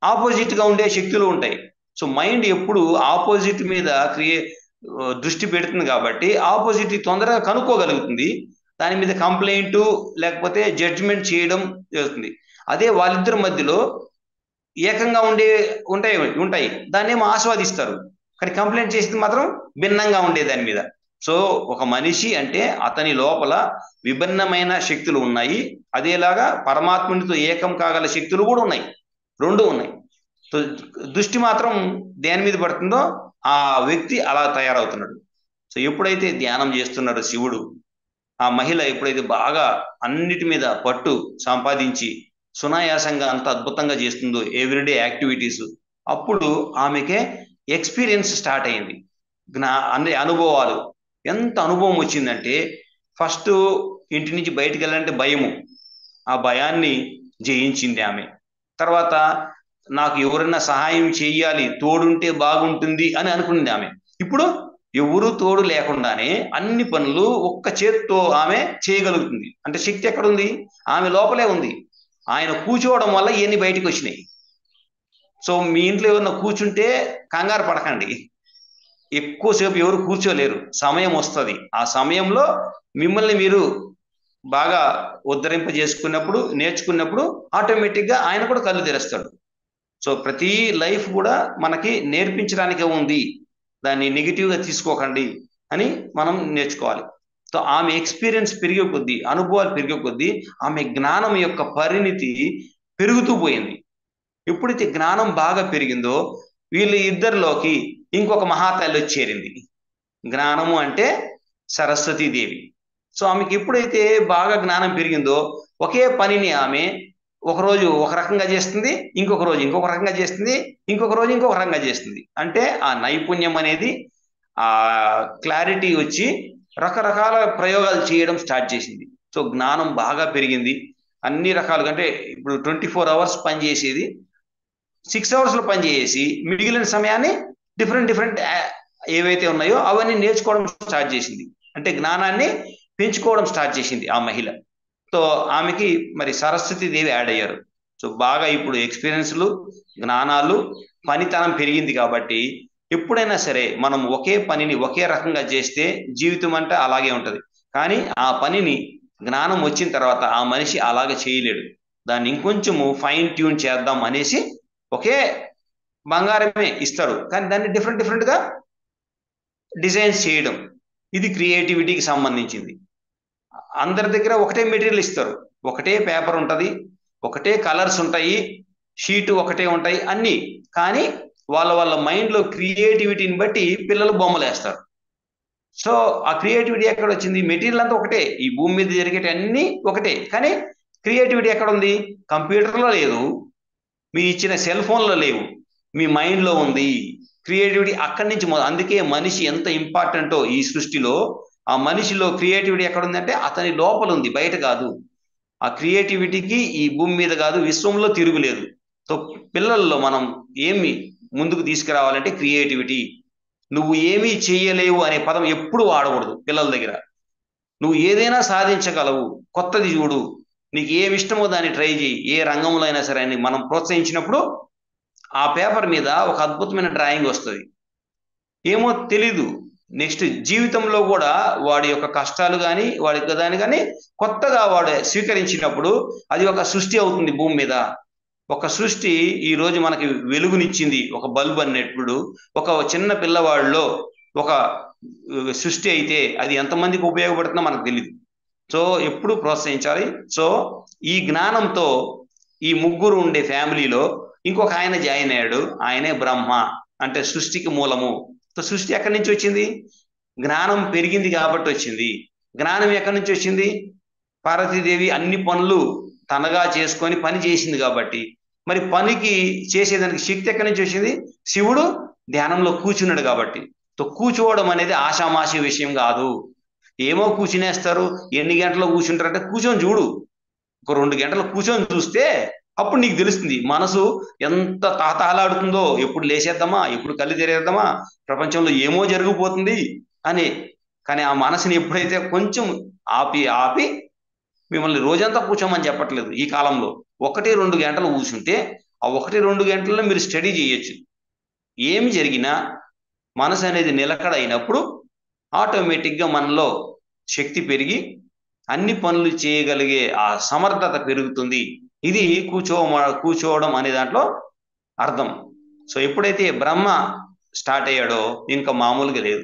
ఆపోజిట్ గా ఉండే శక్తులు ఉంటాయి. సో మైండ్ ఎప్పుడు ఆపోజిట్ మీద దృష్టి పెడుతుంది కాబట్టి ఆపోజిట్ తొందరగా కనుక్కోగలుగుతుంది, దాని మీద కంప్లైంట్ లేకపోతే జడ్జిమెంట్ చేయడం జరుగుతుంది. అదే వాళ్ళిద్దరి మధ్యలో ఏకంగా ఉంటాయి, దాన్ని ఏమో ఆస్వాదిస్తారు, కానీ కంప్లైంట్ చేసేది మాత్రం భిన్నంగా ఉండే దాని మీద. సో ఒక మనిషి అంటే అతని లోపల విభిన్నమైన శక్తులు ఉన్నాయి, అదేలాగా పరమాత్మునితో ఏకం కాగల శక్తులు కూడా ఉన్నాయి, 2 ఉన్నాయి. సో దృష్టి మాత్రం దేని మీద పడుతుందో ఆ వ్యక్తి అలా తయారవుతున్నాడు. సో ఎప్పుడైతే ధ్యానం చేస్తున్నారో శివుడు, ఆ మహిళ ఎప్పుడైతే బాగా అన్నిటి మీద పట్టు సంపాదించి సునాయాసంగా అంత అద్భుతంగా చేస్తుందో ఎవ్రీడే యాక్టివిటీస్, అప్పుడు ఆమెకే ఎక్స్పీరియన్స్ స్టార్ట్ అయింది. అన్ని అనుభవాలు, ఎంత అనుభవం వచ్చిందంటే, ఫస్ట్ ఇంటి నుంచి బయటికి వెళ్ళాలంటే భయము, ఆ భయాన్ని జయించింది ఆమె. తర్వాత నాకు ఎవరైనా సహాయం చేయాలి, తోడుంటే బాగుంటుంది అని అనుకుంది ఆమె. ఇప్పుడు ఎవరు తోడు లేకుండానే అన్ని పనులు ఒక్క చేతితో ఆమె చేయగలుగుతుంది. అంటే శక్తి ఎక్కడుంది? ఆమె లోపలే ఉంది. ఆయన కూర్చోవడం వల్ల ఇవన్నీ బయటకు వచ్చినాయి. సో మీ ఇంట్లో ఎవరన్నా కూర్చుంటే కంగారు పడకండి, ఎక్కువసేపు ఎవరు కూర్చోలేరు. సమయం వస్తుంది, ఆ సమయంలో మిమ్మల్ని మీరు బాగా ఉద్ధరింపజేసుకున్నప్పుడు, నేర్చుకున్నప్పుడు ఆటోమేటిక్గా ఆయన కూడా కళ్ళు తెరుస్తాడు. సో ప్రతి లైఫ్ కూడా మనకి నేర్పించడానికే ఉంది, దాన్ని నెగిటివ్గా తీసుకోకండి అని మనం నేర్చుకోవాలి. సో ఆమె ఎక్స్పీరియన్స్ పెరిగే కొద్దీ, అనుభవాలు పెరిగే కొద్దీ ఆమె జ్ఞానం యొక్క పరిణితి పెరుగుతూ పోయింది. ఎప్పుడైతే జ్ఞానం బాగా పెరిగిందో వీళ్ళ ఇద్దరిలోకి ఇంకొక మహాతల్లి వచ్చి చేరింది. జ్ఞానము అంటే సరస్వతీదేవి. సో ఆమెకి ఎప్పుడైతే బాగా జ్ఞానం పెరిగిందో ఒకే పనిని ఆమె ఒకరోజు ఒక రకంగా చేస్తుంది, ఇంకొక రోజు ఇంకొక రకంగా చేస్తుంది, ఇంకొక రోజు ఇంకొక రకంగా చేస్తుంది. అంటే ఆ నైపుణ్యం అనేది, ఆ క్లారిటీ వచ్చి రకరకాల ప్రయోగాలు చేయడం స్టార్ట్ చేసింది. సో జ్ఞానం బాగా పెరిగింది అన్ని రకాలుగా. అంటే ఇప్పుడు 24 hours పనిచేసేది 6 hours పనిచేసి మిగిలిన సమయాన్ని డిఫరెంట్ ఏవైతే ఉన్నాయో అవన్నీ నేర్చుకోవడం స్టార్ట్ చేసింది. అంటే జ్ఞానాన్ని పెంచుకోవడం స్టార్ట్ చేసింది ఆ మహిళ. సో ఆమెకి మరి సరస్వతీదేవి యాడ్ అయ్యారు. సో బాగా ఇప్పుడు ఎక్స్పీరియన్స్లు, జ్ఞానాలు, పనితనం పెరిగింది. కాబట్టి ఎప్పుడైనా సరే మనం ఒకే పనిని ఒకే రకంగా చేస్తే జీవితం అంటే అలాగే ఉంటుంది. కానీ ఆ పనిని జ్ఞానం వచ్చిన తర్వాత ఆ మనిషి అలాగే చేయలేడు. దాన్ని ఇంకొంచెము ఫైన్ ట్యూన్ చేద్దాం అనేసి ఒకే బంగారమే ఇస్తారు, కానీ దాన్ని డిఫరెంట్గా డిజైన్స్ చేయడం, ఇది క్రియేటివిటీకి సంబంధించింది. అందరి దగ్గర ఒకటే మెటీరియల్ ఇస్తారు, ఒకటే పేపర్ ఉంటుంది, ఒకటే కలర్స్ ఉంటాయి, షీటు ఒకటే ఉంటాయి అన్నీ. కానీ వాళ్ళ మైండ్లో క్రియేటివిటీని బట్టి పిల్లలు బొమ్మలు వేస్తారు. సో ఆ క్రియేటివిటీ ఎక్కడ వచ్చింది? మెటీరియల్ అంతా ఒకటే, ఈ భూమి మీద జరిగేటి అన్నీ ఒకటే, కానీ క్రియేటివిటీ ఎక్కడ ఉంది? కంప్యూటర్లో లేదు, మీ ఇచ్చిన సెల్ ఫోన్లో లేవు, మీ మైండ్లో ఉంది క్రియేటివిటీ. అక్కడి నుంచి అందుకే మనిషి ఎంత ఇంపార్టెంటో ఈ సృష్టిలో, ఆ మనిషిలో క్రియేటివిటీ ఎక్కడ ఉందంటే అతని లోపల ఉంది, బయట కాదు. ఆ క్రియేటివిటీకి ఈ భూమి మీద కాదు, విశ్వంలో తిరుగులేదు. సో పిల్లల్లో మనం ఏమి ముందుకు తీసుకురావాలంటే క్రియేటివిటీ. నువ్వు ఏమీ చేయలేవు అనే పదం ఎప్పుడు వాడకూడదు పిల్లల దగ్గర. నువ్వు ఏదైనా సాధించగలవు, కొత్తది చూడు, నీకు ఏమి ఇష్టమో దాన్ని ట్రై చేయి, ఏ రంగంలో అయినా సరే అని మనం ప్రోత్సహించినప్పుడు ఆ పేపర్ మీద ఒక అద్భుతమైన డ్రాయింగ్ వస్తుంది. ఏమో తెలీదు, నెక్స్ట్ జీవితంలో కూడా వాడి యొక్క కష్టాలు కానీ వాడి యొక్క దాన్ని కానీ కొత్తగా వాడు స్వీకరించినప్పుడు అది ఒక సృష్టి అవుతుంది భూమి మీద. ఒక సృష్టి ఈ రోజు మనకి వెలుగునిచ్చింది, ఒక బల్బ్ అన్నప్పుడు ఒక చిన్న పిల్లవాడిలో ఒక సృష్టి అయితే అది ఎంతమందికి ఉపయోగపడుతుందో మనకు తెలియదు. సో ఎప్పుడు ప్రోత్సహించాలి. సో ఈ జ్ఞానంతో ఈ ముగ్గురు ఉండే ఫ్యామిలీలో ఇంకొక ఆయన జాయిన్ అయ్యాడు, ఆయనే బ్రహ్మ, అంటే సృష్టికి మూలము. సో సృష్టి ఎక్కడి నుంచి వచ్చింది? జ్ఞానం పెరిగింది కాబట్టి వచ్చింది. జ్ఞానం ఎక్కడి నుంచి వచ్చింది? పార్వతీదేవి అన్ని పనులు తనగా చేసుకొని పని చేసింది కాబట్టి. మరి పనికి చేసేదానికి శక్తి ఎక్కడి నుంచి వచ్చింది? శివుడు ధ్యానంలో కూర్చున్నాడు కాబట్టి. సో కూర్చోవడం అనేది ఆషామాషి విషయం కాదు. ఏమో కూర్చునేస్తారు, ఎన్ని గంటలు కూర్చుంటారంటే కూర్చొని చూడు, ఒక 2 గంటలు కూర్చొని చూస్తే అప్పుడు నీకు తెలుస్తుంది మనసు ఎంత తాతాలాడుతుందో, ఎప్పుడు లేచేద్దామా, ఎప్పుడు కళ్ళు తెరేద్దామా, ప్రపంచంలో ఏమో జరిగిపోతుంది అని. కానీ ఆ మనసుని ఎప్పుడైతే కొంచెం ఆపి మిమ్మల్ని రోజంతా కూర్చోమని చెప్పట్లేదు ఈ కాలంలో, 1-2 గంటలు కూర్చుంటే ఆ 1-2 గంటల్లో మీరు స్టడీ చేయొచ్చు. ఏమి జరిగినా మనసు అనేది నిలకడ అయినప్పుడు ఆటోమేటిక్గా మనలో శక్తి పెరిగి అన్ని పనులు చేయగలిగే ఆ సమర్థత పెరుగుతుంది. ఇది కూర్చోవడం అనే దాంట్లో అర్థం. సో ఎప్పుడైతే బ్రహ్మ స్టార్ట్ అయ్యాడో ఇంకా మామూలుగా లేదు.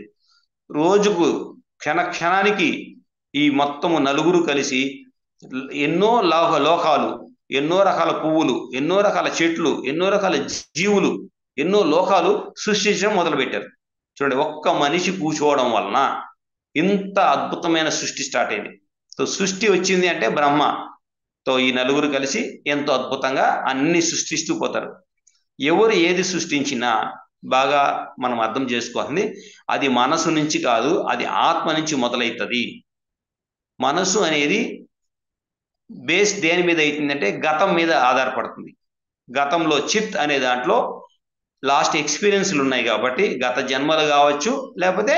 రోజుకు క్షణానికి ఈ మొత్తము నలుగురు కలిసి ఎన్నో లోకాలు, ఎన్నో రకాల పువ్వులు, ఎన్నో రకాల చెట్లు, ఎన్నో రకాల జీవులు, ఎన్నో లోకాలు సృష్టించడం మొదలుపెట్టారు. చూడండి, ఒక్క మనిషి కూర్చోవడం వలన ఇంత అద్భుతమైన సృష్టి స్టార్ట్ అయింది. సో సృష్టి వచ్చింది అంటే బ్రహ్మతో ఈ నలుగురు కలిసి ఎంతో అద్భుతంగా అన్ని సృష్టిస్తూ పోతారు. ఎవరు ఏది సృష్టించినా బాగా మనం అర్థం చేసుకోవాలి, అది మనసు నుంచి కాదు, అది ఆత్మ నుంచి మొదలవుతుంది. మనసు అనేది బేస్ దేని మీద అవుతుందంటే గతం మీద ఆధారపడుతుంది. గతంలో చిత్ అనే దాంట్లో లాస్ట్ ఎక్స్పీరియన్స్లు ఉన్నాయి కాబట్టి గత జన్మలు కావచ్చు, లేకపోతే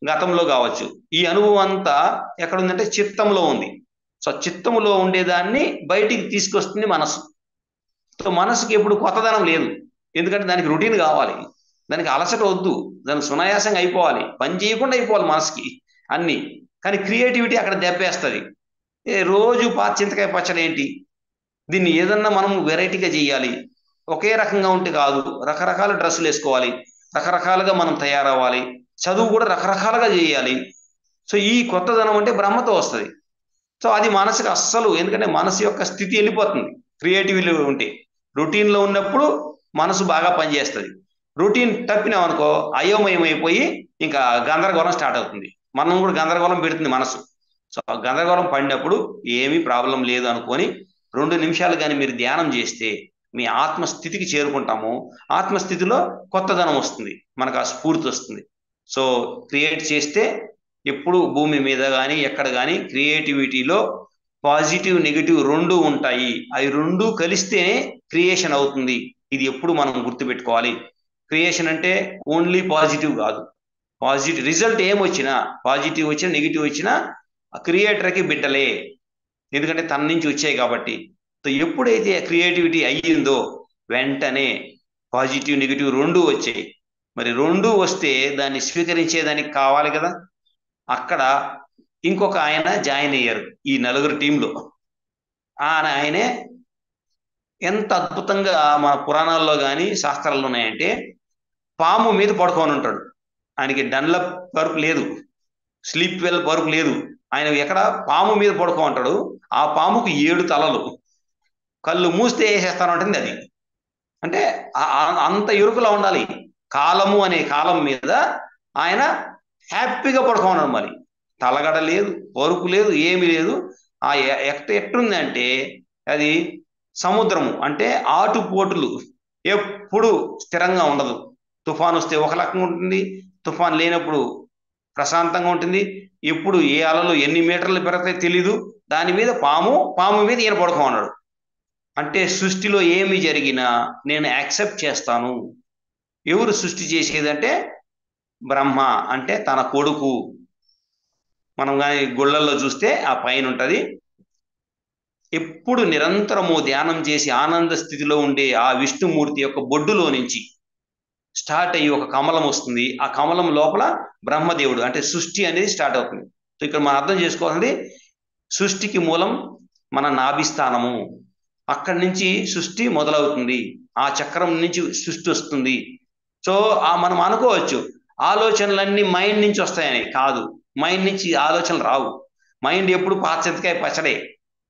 గతంలో కావచ్చు, ఈ అనుభవం అంతా ఎక్కడ ఉందంటే చిత్తంలో ఉంది. సో చిత్తంలో ఉండేదాన్ని బయటికి తీసుకొస్తుంది మనసు. సో మనసుకి ఎప్పుడు కొత్తదనం లేదు, ఎందుకంటే దానికి రొటీన్ కావాలి, దానికి అలసట వద్దు, దానికి సునాయాసంగా అయిపోవాలి, పని చేయకుండా అయిపోవాలి మనసుకి అన్ని. కానీ క్రియేటివిటీ అక్కడ దెబ్బేస్తుంది. రోజు చింతకాయ పచ్చడి ఏంటి, దీన్ని ఏదన్నా మనం వెరైటీగా చేయాలి, ఒకే రకంగా ఉంటే కాదు, రకరకాల డ్రెస్సులు వేసుకోవాలి, రకరకాలుగా మనం తయారవ్వాలి, చదువు కూడా రకరకాలుగా చేయాలి. సో ఈ కొత్తదనం అంటే బ్రహ్మతో వస్తుంది. సో అది మనసుకు అస్సలు, ఎందుకంటే మనసు యొక్క స్థితి వెళ్ళిపోతుంది క్రియేటివిటీ ఉంటే. రొటీన్లో ఉన్నప్పుడు మనసు బాగా పనిచేస్తుంది, రొటీన్ తప్పినాం అనుకో అయోమయం అయిపోయి ఇంకా గందరగోళం స్టార్ట్ అవుతుంది, మనం కూడా గందరగోళం పెడుతుంది మనసు. సో గందరగోళం పడినప్పుడు ఏమీ ప్రాబ్లం లేదు అనుకొని 2 నిమిషాలు కానీ మీరు ధ్యానం చేస్తే మీ ఆత్మస్థితికి చేరుకుంటాము. ఆత్మస్థితిలో కొత్తదనం వస్తుంది, మనకు ఆ స్ఫూర్తి వస్తుంది. సో క్రియేట్ చేస్తే ఎప్పుడు భూమి మీద కానీ ఎక్కడ కానీ క్రియేటివిటీలో పాజిటివ్ నెగిటివ్ 2 ఉంటాయి. అవి 2 కలిస్తేనే క్రియేషన్ అవుతుంది. ఇది ఎప్పుడు మనం గుర్తుపెట్టుకోవాలి. క్రియేషన్ అంటే ఓన్లీ పాజిటివ్ కాదు, పాజిటివ్ రిజల్ట్ ఏమొచ్చినా, పాజిటివ్ వచ్చినా నెగిటివ్ వచ్చినా క్రియేటర్కి బిడ్డలే, ఎందుకంటే తన నుంచి వచ్చాయి కాబట్టి. సో ఎప్పుడైతే క్రియేటివిటీ అయ్యిందో వెంటనే పాజిటివ్ నెగిటివ్ 2 వచ్చాయి. మరి 2 వస్తే దాన్ని స్వీకరించేదానికి కావాలి కదా. అక్కడ ఇంకొక ఆయన జాయిన్ అయ్యారు ఈ నలుగురు టీంలో. ఆయనే ఎంత అద్భుతంగా మన పురాణాల్లో కానీ శాస్త్రాల్లో ఉన్నాయంటే, పాము మీద పడుకొని ఉంటాడు, ఆయనకి డన్లప్ పరుపు లేదు, స్లీప్ వెల్ పరుపు లేదు, ఆయన ఎక్కడ పాము మీద పడుకో ఉంటాడు. ఆ పాముకు 7 తలలు, కళ్ళు మూస్తే వేసేస్తానంటుంది అది. అంటే అంత ఎరుకులా ఉండాలి. కాలము అనే కాలం మీద ఆయన హ్యాపీగా పడుకోన్నాడు. మరి తలగడ లేదు, పరుపు లేదు, ఏమి లేదు. ఆ ఎట్టుంది అంటే అది సముద్రము, అంటే ఆటుపోటులు ఎప్పుడు స్థిరంగా ఉండదు. తుఫాన్ వస్తే ఒక రకంగా ఉంటుంది, తుఫాన్ లేనప్పుడు ప్రశాంతంగా ఉంటుంది. ఎప్పుడు ఏ అలలు ఎన్ని మీటర్లు పెరగతాయో తెలీదు. దాని మీద పాము మీద ఈయన పడుకోన్నాడు. అంటే సృష్టిలో ఏమి జరిగినా నేను యాక్సెప్ట్ చేస్తాను. ఎవరు సృష్టి చేసేదంటే బ్రహ్మ, అంటే తన కొడుకు. మనం కానీ గుళ్ళల్లో చూస్తే ఆ పైన ఉంటుంది. ఎప్పుడు నిరంతరము ధ్యానం చేసి ఆనంద స్థితిలో ఉండే ఆ విష్ణుమూర్తి యొక్క బొడ్డులో నుంచి స్టార్ట్ అయ్యి ఒక కమలం వస్తుంది. ఆ కమలం లోపల బ్రహ్మదేవుడు, అంటే సృష్టి అనేది స్టార్ట్ అవుతుంది. సో ఇక్కడ మనం అర్థం చేసుకోవాలండి, సృష్టికి మూలం మన నాభిస్థానము. అక్కడి నుంచి సృష్టి మొదలవుతుంది, ఆ చక్రం నుంచి సృష్టి వస్తుంది. సో మనం అనుకోవచ్చు ఆలోచనలన్నీ మైండ్ నుంచి వస్తాయని. కాదు, మైండ్ నుంచి ఆలోచనలు రావు. మైండ్ ఎప్పుడు చింతకాయ పచ్చడే.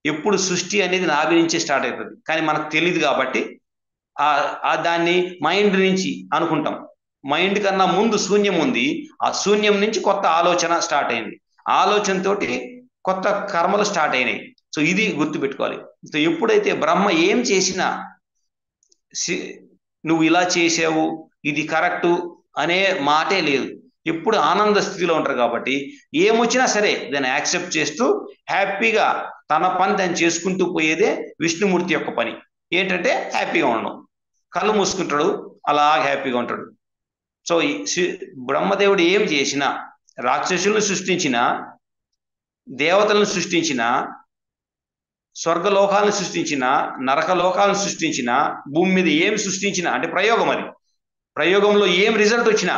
ఎప్పుడు సృష్టి అనేది నాభి నుంచే స్టార్ట్ అవుతుంది. కానీ మనకు తెలియదు కాబట్టి దాన్ని మైండ్ నుంచి అనుకుంటాం. మైండ్ కన్నా ముందు శూన్యం ఉంది, ఆ శూన్యం నుంచి కొత్త ఆలోచన స్టార్ట్ అయింది, ఆలోచనతోటి కొత్త కర్మలు స్టార్ట్ అయినాయి. సో ఇది గుర్తుపెట్టుకోవాలి. సో ఎప్పుడైతే బ్రహ్మ ఏం చేసినా నువ్వు ఇలా చేసావు, ఇది కరెక్టు అనే మాటే లేదు. ఎప్పుడు ఆనంద స్థితిలో ఉంటారు కాబట్టి ఏమొచ్చినా సరే దాన్ని యాక్సెప్ట్ చేస్తూ హ్యాపీగా తన పని దాన్ని చేసుకుంటూ పోయేదే విష్ణుమూర్తి యొక్క పని. ఏంటంటే హ్యాపీగా ఉండడం, కళ్ళు మూసుకుంటాడు, అలా హ్యాపీగా ఉంటాడు. సో బ్రహ్మదేవుడు ఏం చేసినా, రాక్షసులను సృష్టించిన, దేవతలను సృష్టించిన, స్వర్గలోకాలను సృష్టించిన, నరకలోకాలను సృష్టించిన, భూమి మీద ఏం సృష్టించినా, అంటే ప్రయోగం, అది ప్రయోగంలో ఏం రిజల్ట్ వచ్చినా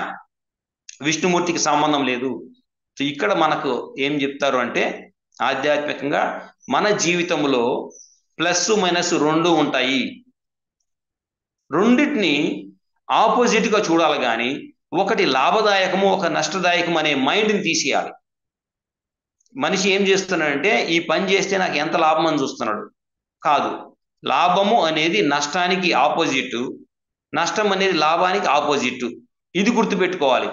విష్ణుమూర్తికి సంబంధం లేదు. సో ఇక్కడ మనకు ఏం చెప్తారు అంటే, ఆధ్యాత్మికంగా మన జీవితంలో ప్లస్ మైనస్ 2 ఉంటాయి. రెండింటిని ఆపోజిట్గా చూడాలి, కానీ ఒకటి లాభదాయకము ఒక నష్టదాయకం అనే మైండ్ని తీసేయాలి. మనిషి ఏం చేస్తున్నాడంటే ఈ పని చేస్తే నాకు ఎంత లాభం అని చూస్తున్నాడు. కాదు, లాభము అనేది నష్టానికి ఆపోజిట్, నష్టం అనేది లాభానికి ఆపోజిట్. ఇది గుర్తుపెట్టుకోవాలి.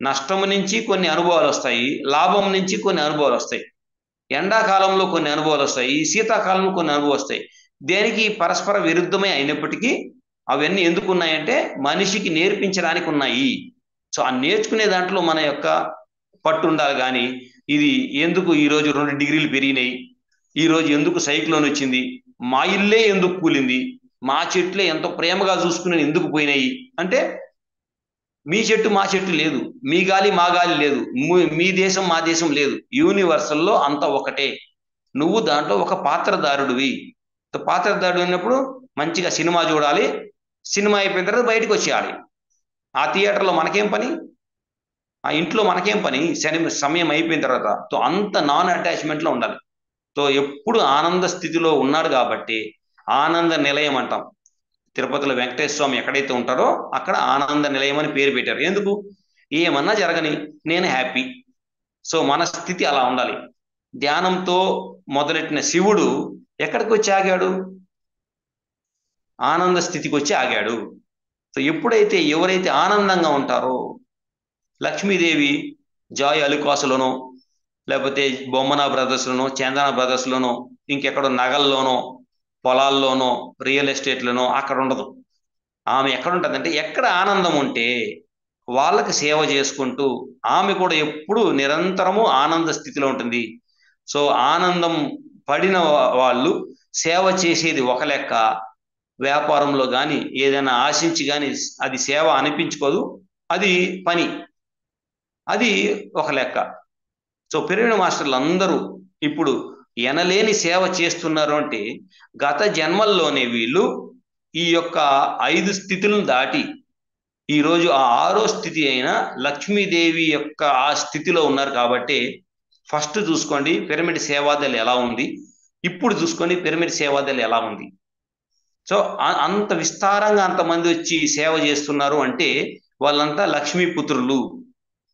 నష్టం నుంచి కొన్ని అనుభవాలు వస్తాయి, లాభం నుంచి కొన్ని అనుభవాలు వస్తాయి. ఎండాకాలంలో కొన్ని అనుభవాలు వస్తాయి, శీతాకాలంలో కొన్ని అనుభవాలు వస్తాయి. దేనికి పరస్పర విరుద్ధమే అయినప్పటికీ అవన్నీ ఎందుకు ఉన్నాయంటే మనిషికి నేర్పించడానికి ఉన్నాయి. సో ఆ నేర్చుకునే దాంట్లో మన యొక్క పట్టు ఉండాలి. కానీ ఇది ఎందుకు ఈరోజు 2 డిగ్రీలు పెరిగినాయి, ఈరోజు ఎందుకు సైక్లోన్ వచ్చింది, మా ఇల్లే ఎందుకు కూలింది, మా చెట్లే ఎంతో ప్రేమగా చూసుకుని ఎందుకు పోయినాయి అంటే, మీ చెట్టు మా చెట్టు లేదు, మీ గాలి మా గాలి లేదు, మీ దేశం మా దేశం లేదు. యూనివర్సల్లో అంతా ఒకటే. నువ్వు దాంట్లో ఒక పాత్రధారుడివి. పాత్రధారుడు అయినప్పుడు మంచిగా సినిమా చూడాలి, సినిమా అయిపోయిన తర్వాత బయటకు వచ్చేయాలి. ఆ థియేటర్లో మనకేం పని, ఆ ఇంట్లో మనకేం పని, సమయం అయిపోయిన తర్వాత. అంత నాన్ అటాచ్మెంట్లో ఉండాలి. ఎప్పుడు ఆనంద స్థితిలో ఉన్నాడు కాబట్టి ఆనంద నిలయం అంటాం. తిరుపతిలో వెంకటేశ్వర స్వామి ఎక్కడైతే ఉంటారో అక్కడ ఆనంద నిలయం అని పేరు పెట్టారు. ఎందుకు? ఏమన్నా జరగని నేను హ్యాపీ. సో మన స్థితి అలా ఉండాలి. ధ్యానంతో మొదలెట్టిన శివుడు ఎక్కడికి వచ్చి ఆగాడు? ఆనంద స్థితికి వచ్చి ఆగాడు. సో ఎప్పుడైతే ఎవరైతే ఆనందంగా ఉంటారో, లక్ష్మీదేవి జాయ్ అలుకాసులోనో, లేకపోతే బొమ్మన బ్రదర్స్లోనో, చందన బ్రదర్స్లోనో, ఇంకెక్కడో నగల్లోనో, పొలాల్లోనో, రియల్ ఎస్టేట్లోనో అక్కడ ఉండదు. ఆమె ఎక్కడ ఉంటుందంటే, ఎక్కడ ఆనందం ఉంటే వాళ్ళకి సేవ చేసుకుంటూ ఆమె కూడా ఎప్పుడు నిరంతరము ఆనంద స్థితిలో ఉంటుంది. సో ఆనందం పడిన వాళ్ళు సేవ చేసేది ఒక లెక్క, వ్యాపారంలో కానీ ఏదైనా ఆశించి కానీ అది సేవ అనిపించుకోదు, అది పని, అది ఒక లెక్క. సో పిరమిడ్ మాస్టర్లు అందరూ ఇప్పుడు ఎనలేని సేవ చేస్తున్నారు అంటే గత జన్మల్లోనే వీళ్ళు ఈ యొక్క 5 స్థితులను దాటి ఈరోజు ఆ 6వ స్థితి అయిన లక్ష్మీదేవి యొక్క ఆ స్థితిలో ఉన్నారు. కాబట్టి ఫస్ట్ చూసుకోండి పిరమిడ్ సేవాదళ ఎలా ఉంది, ఇప్పుడు చూసుకోండి పిరమిడ్ సేవాదళ ఎలా ఉంది. సో అంత విస్తారంగా అంతమంది వచ్చి సేవ చేస్తున్నారు అంటే వాళ్ళంతా లక్ష్మీపుత్రులు.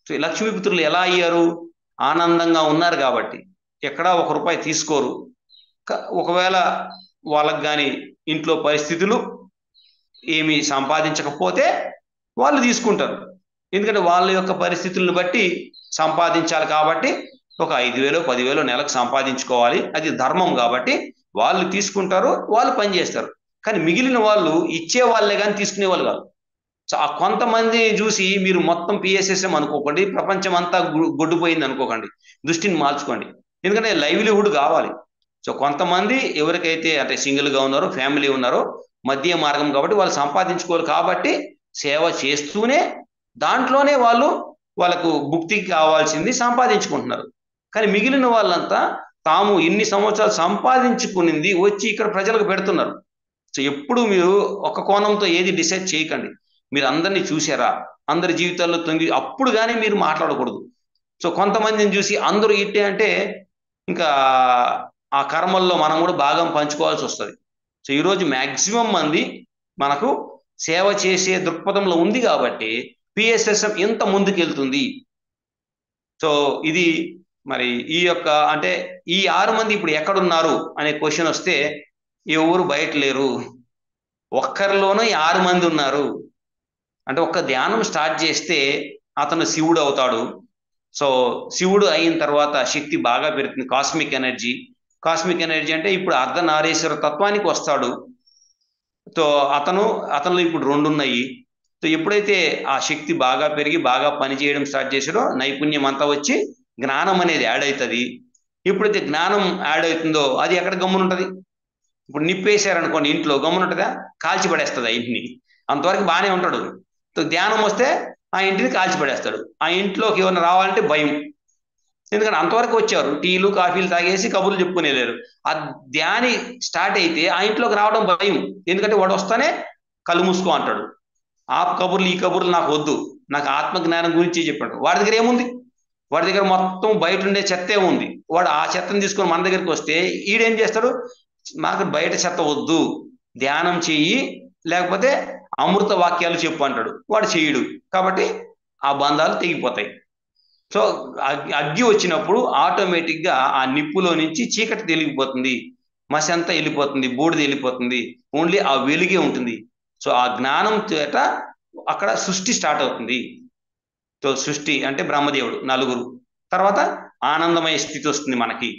సో లక్ష్మీపుత్రులు ఎలా అయ్యారు? ఆనందంగా ఉన్నారు కాబట్టి. ఎక్కడా 1 రూపాయి తీసుకోరు. ఒకవేళ వాళ్ళకి కానీ ఇంట్లో పరిస్థితులు ఏమి సంపాదించకపోతే వాళ్ళు తీసుకుంటారు. ఎందుకంటే వాళ్ళ యొక్క పరిస్థితులను బట్టి సంపాదించాలి కాబట్టి ఒక 5,000 10,000 నెలకు సంపాదించుకోవాలి, అది ధర్మం కాబట్టి వాళ్ళు తీసుకుంటారు, వాళ్ళు పని చేస్తారు. కానీ మిగిలిన వాళ్ళు ఇచ్చే వాళ్ళే కానీ తీసుకునే వాళ్ళు కాదు. సో ఆ కొంతమంది చూసి మీరు మొత్తం పిఎస్ఎస్ఎం అనుకోకండి, ప్రపంచం అంతా గొడ్డుపోయింది అనుకోకండి, దృష్టిని మార్చుకోండి. ఎందుకంటే లైవ్లీహుడ్ కావాలి. సో కొంతమంది ఎవరికైతే అంటే సింగిల్గా ఉన్నారో, ఫ్యామిలీ ఉన్నారో, మధ్య మార్గం కాబట్టి వాళ్ళు సంపాదించుకోవాలి కాబట్టి సేవ చేస్తూనే దాంట్లోనే వాళ్ళకు భుక్తికి కావాల్సింది సంపాదించుకుంటున్నారు. కానీ మిగిలిన వాళ్ళంతా తాము ఇన్ని సంవత్సరాలు సంపాదించుకునింది వచ్చి ఇక్కడ ప్రజలకు పెడుతున్నారు. సో ఎప్పుడు మీరు ఒక కోణంతో ఏది డిసైడ్ చేయకండి. మీరు అందరినీ చూసారా, అందరి జీవితాల్లో తొంగి అప్పుడు కానీ మీరు మాట్లాడకూడదు. సో కొంతమందిని చూసి అందరూ ఇట్టే అంటే ఇంకా ఆ కర్మల్లో మనం కూడా భాగం పంచుకోవాల్సి వస్తుంది. సో ఈరోజు మ్యాక్సిమం మంది మనకు సేవ చేసే దృక్పథంలో ఉంది కాబట్టి పిఎస్ఎస్ఎం ఎంత ముందుకెళ్తుంది. సో ఇది మరి ఈ యొక్క అంటే ఈ 6 మంది ఇప్పుడు ఎక్కడున్నారు అనే క్వశ్చన్ వస్తే ఎవరు బయట లేరు, ఒక్కరిలోనూ 6 మంది ఉన్నారు. అంటే ఒక్క ధ్యానం స్టార్ట్ చేస్తే అతను శివుడు అవుతాడు. సో శివుడు అయిన తర్వాత శక్తి బాగా పెరుగుతుంది, కాస్మిక్ ఎనర్జీ. కాస్మిక్ ఎనర్జీ అంటే ఇప్పుడు అర్ధనారీశ్వర తత్వానికి వస్తాడు. సో అతనిలో ఇప్పుడు 2 ఉన్నాయి. సో ఎప్పుడైతే ఆ శక్తి బాగా పెరిగి బాగా పనిచేయడం స్టార్ట్ చేసాడో నైపుణ్యం అంతా వచ్చి జ్ఞానం అనేది యాడ్ అవుతుంది. ఎప్పుడైతే జ్ఞానం యాడ్ అవుతుందో అది ఎక్కడ గమ్మునుంటది? ఇప్పుడు నిప్పేశారనుకోండి ఇంట్లో, గమ్మునుంటుందా? కాల్చిపడేస్తుంది ఆ ఇంటిని. అంతవరకు బాగానే ఉంటాడు. సో ధ్యానం వస్తే ఆ ఇంటిని కాల్చిపడేస్తాడు. ఆ ఇంట్లోకి ఏమైనా రావాలంటే భయం. ఎందుకంటే అంతవరకు వచ్చారు, టీలు కాఫీలు తాగేసి కబుర్లు చెప్పుకునేలేరు. ఆ ధ్యాని స్టార్ట్ అయితే ఆ ఇంట్లోకి రావడం భయం. ఎందుకంటే వాడు వస్తానే కళ్ళు మూసుకో అంటాడు. ఆ కబుర్లు ఈ కబుర్లు నాకు వద్దు, నాకు ఆత్మజ్ఞానం గురించి చెప్పాడు. వాడి దగ్గర ఏముంది? వాడి దగ్గర మొత్తం బయట ఉండే చెత్తే ఉంది. వాడు ఆ చెత్తను తీసుకొని మన దగ్గరికి వస్తే ఈడేం చేస్తాడు? మాకు బయట చెత్త వద్దు, ధ్యానం చెయ్యి, లేకపోతే అమృత వాక్యాలు చెప్పు అంటాడు. వాడు చెయ్యడు. కాబట్టి ఆ బంధాలు తెగిపోతాయి. సో అగ్గి వచ్చినప్పుడు ఆటోమేటిక్గా ఆ నిప్పులో నుంచి చీకటి తెలిగిపోతుంది, మసి అంతా వెళ్ళిపోతుంది, బూడిద వెళ్ళిపోతుంది, ఓన్లీ ఆ వెలుగే ఉంటుంది. సో ఆ జ్ఞానం చేత అక్కడ సృష్టి స్టార్ట్ అవుతుంది. సో సృష్టి అంటే బ్రహ్మదేవుడు నలుగురు, తర్వాత ఆనందమయ స్థితి వస్తుంది మనకి,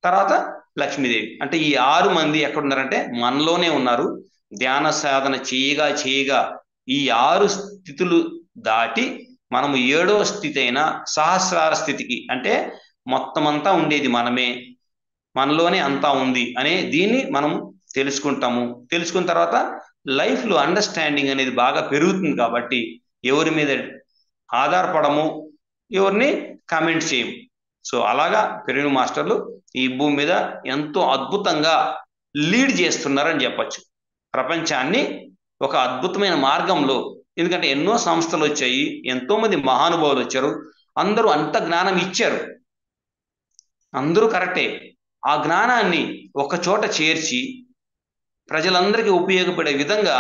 తర్వాత లక్ష్మీదేవి. అంటే ఈ 6 మంది ఎక్కడున్నారంటే మనలోనే ఉన్నారు. ధ్యాన సాధన చేయగా చేయగా ఈ 6 స్థితులు దాటి మనము 7వ స్థితి అయిన సహస్రార స్థితికి, అంటే మొత్తం అంతా ఉండేది మనమే, మనలోనే అంతా ఉంది అనే దీన్ని మనం తెలుసుకుంటాము. తెలుసుకున్న తర్వాత లైఫ్లో అండర్స్టాండింగ్ అనేది బాగా పెరుగుతుంది. కాబట్టి ఎవరి మీద ఆధారపడము, ఎవరిని కామెంట్ చేయము. సో అలాగా పెరిగిన మాస్టర్లు ఈ భూమి మీద ఎంతో అద్భుతంగా లీడ్ చేస్తున్నారని చెప్పచ్చు ప్రపంచాన్ని ఒక అద్భుతమైన మార్గంలో. ఎందుకంటే ఎన్నో సంస్థలు వచ్చాయి, ఎంతో మంది మహానుభావులు వచ్చారు, అందరూ అంత జ్ఞానం ఇచ్చారు, అందరూ కరెక్టే. ఆ జ్ఞానాన్ని ఒక చోట చేర్చి ప్రజలందరికీ ఉపయోగపడే విధంగా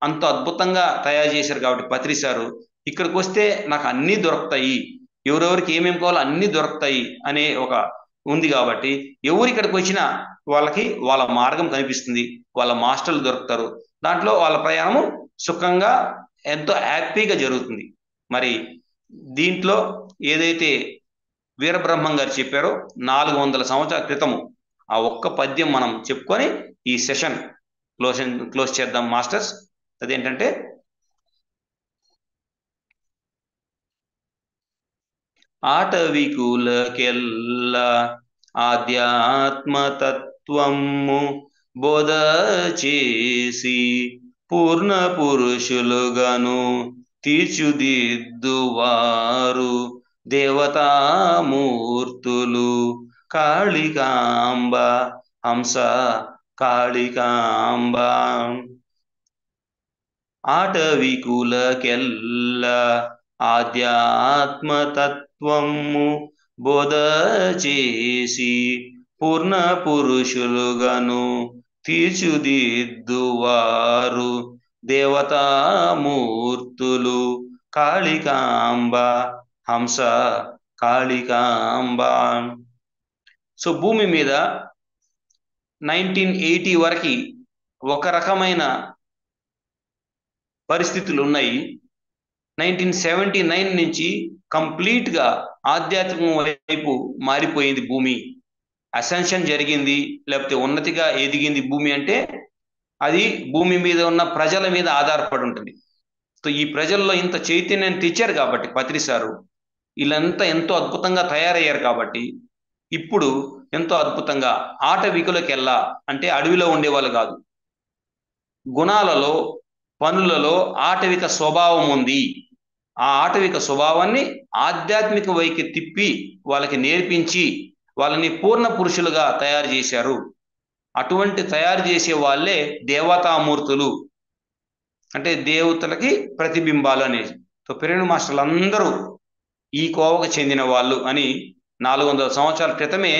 అంత అద్భుతంగా తయారు చేశారు. కాబట్టి పత్రి సారు ఇక్కడికి వస్తే నాకు అన్నీ దొరుకుతాయి, ఎవరెవరికి ఏమేమి కావాలో అన్నీ దొరుకుతాయి అనే ఒక ఉంది. కాబట్టి ఎవరు ఇక్కడికి వచ్చినా వాళ్ళకి వాళ్ళ మార్గం కనిపిస్తుంది, వాళ్ళ మాస్టర్లు దొరుకుతారు, దాంట్లో వాళ్ళ ప్రయాణము సుఖంగా ఎంతో హ్యాపీగా జరుగుతుంది. మరి దీంట్లో ఏదైతే వీరబ్రహ్మం గారు చెప్పారో 400 సంవత్సరాల క్రితము, ఆ ఒక్క పద్యం మనం చెప్పుకొని ఈ సెషన్ క్లోజ్ చేద్దాం మాస్టర్స్. అదేంటంటే, ఆటవికులకెల్ల ఆధ్యాత్మతత్వము బోధ చేసి పూర్ణ పురుషులుగాను తీర్చుదిద్దువారు దేవతామూర్తులు కాళికాంబ హంస కాళికాంబ. ఆటవికులకెల్ల ఆధ్యాత్మతత్వము బోధ చేసి పూర్ణ పురుషులుగాను తీర్చుదిద్దువారు దేవతామూర్తులు కాళికాంబ హంస కాళికాంబ. సో భూమి మీద 1980 వరకు ఒక రకమైన పరిస్థితులు ఉన్నాయి. 1979 నుంచి కంప్లీట్గా ఆధ్యాత్మికం వైపు మారిపోయింది భూమి. అసెన్షన్ జరిగింది, లేకపోతే ఉన్నతిగా ఎదిగింది భూమి అంటే అది భూమి మీద ఉన్న ప్రజల మీద ఆధారపడి ఉంటుంది. సో ఈ ప్రజల్లో ఇంత చైతన్యం తెచ్చారు కాబట్టి పత్రి సారు, వీళ్ళంతా ఎంతో అద్భుతంగా తయారయ్యారు. కాబట్టి ఇప్పుడు ఎంతో అద్భుతంగా ఆటవికులకెల్లా అంటే అడవిలో ఉండేవాళ్ళు కాదు, గుణాలలో పనులలో ఆటవిక స్వభావం ఉంది. ఆ ఆటవిక స్వభావాన్ని ఆధ్యాత్మిక వైపు తిప్పి వాళ్ళకి నేర్పించి వాళ్ళని పూర్ణ పురుషులుగా తయారు చేశారు. అటువంటి తయారు చేసే వాళ్ళే దేవతామూర్తులు, అంటే దేవతలకి ప్రతిబింబాలు అనేది. సో పెరిగిన మాస్టర్లు అందరూ ఈ కోవకు చెందిన వాళ్ళు అని 400 సంవత్సరాల క్రితమే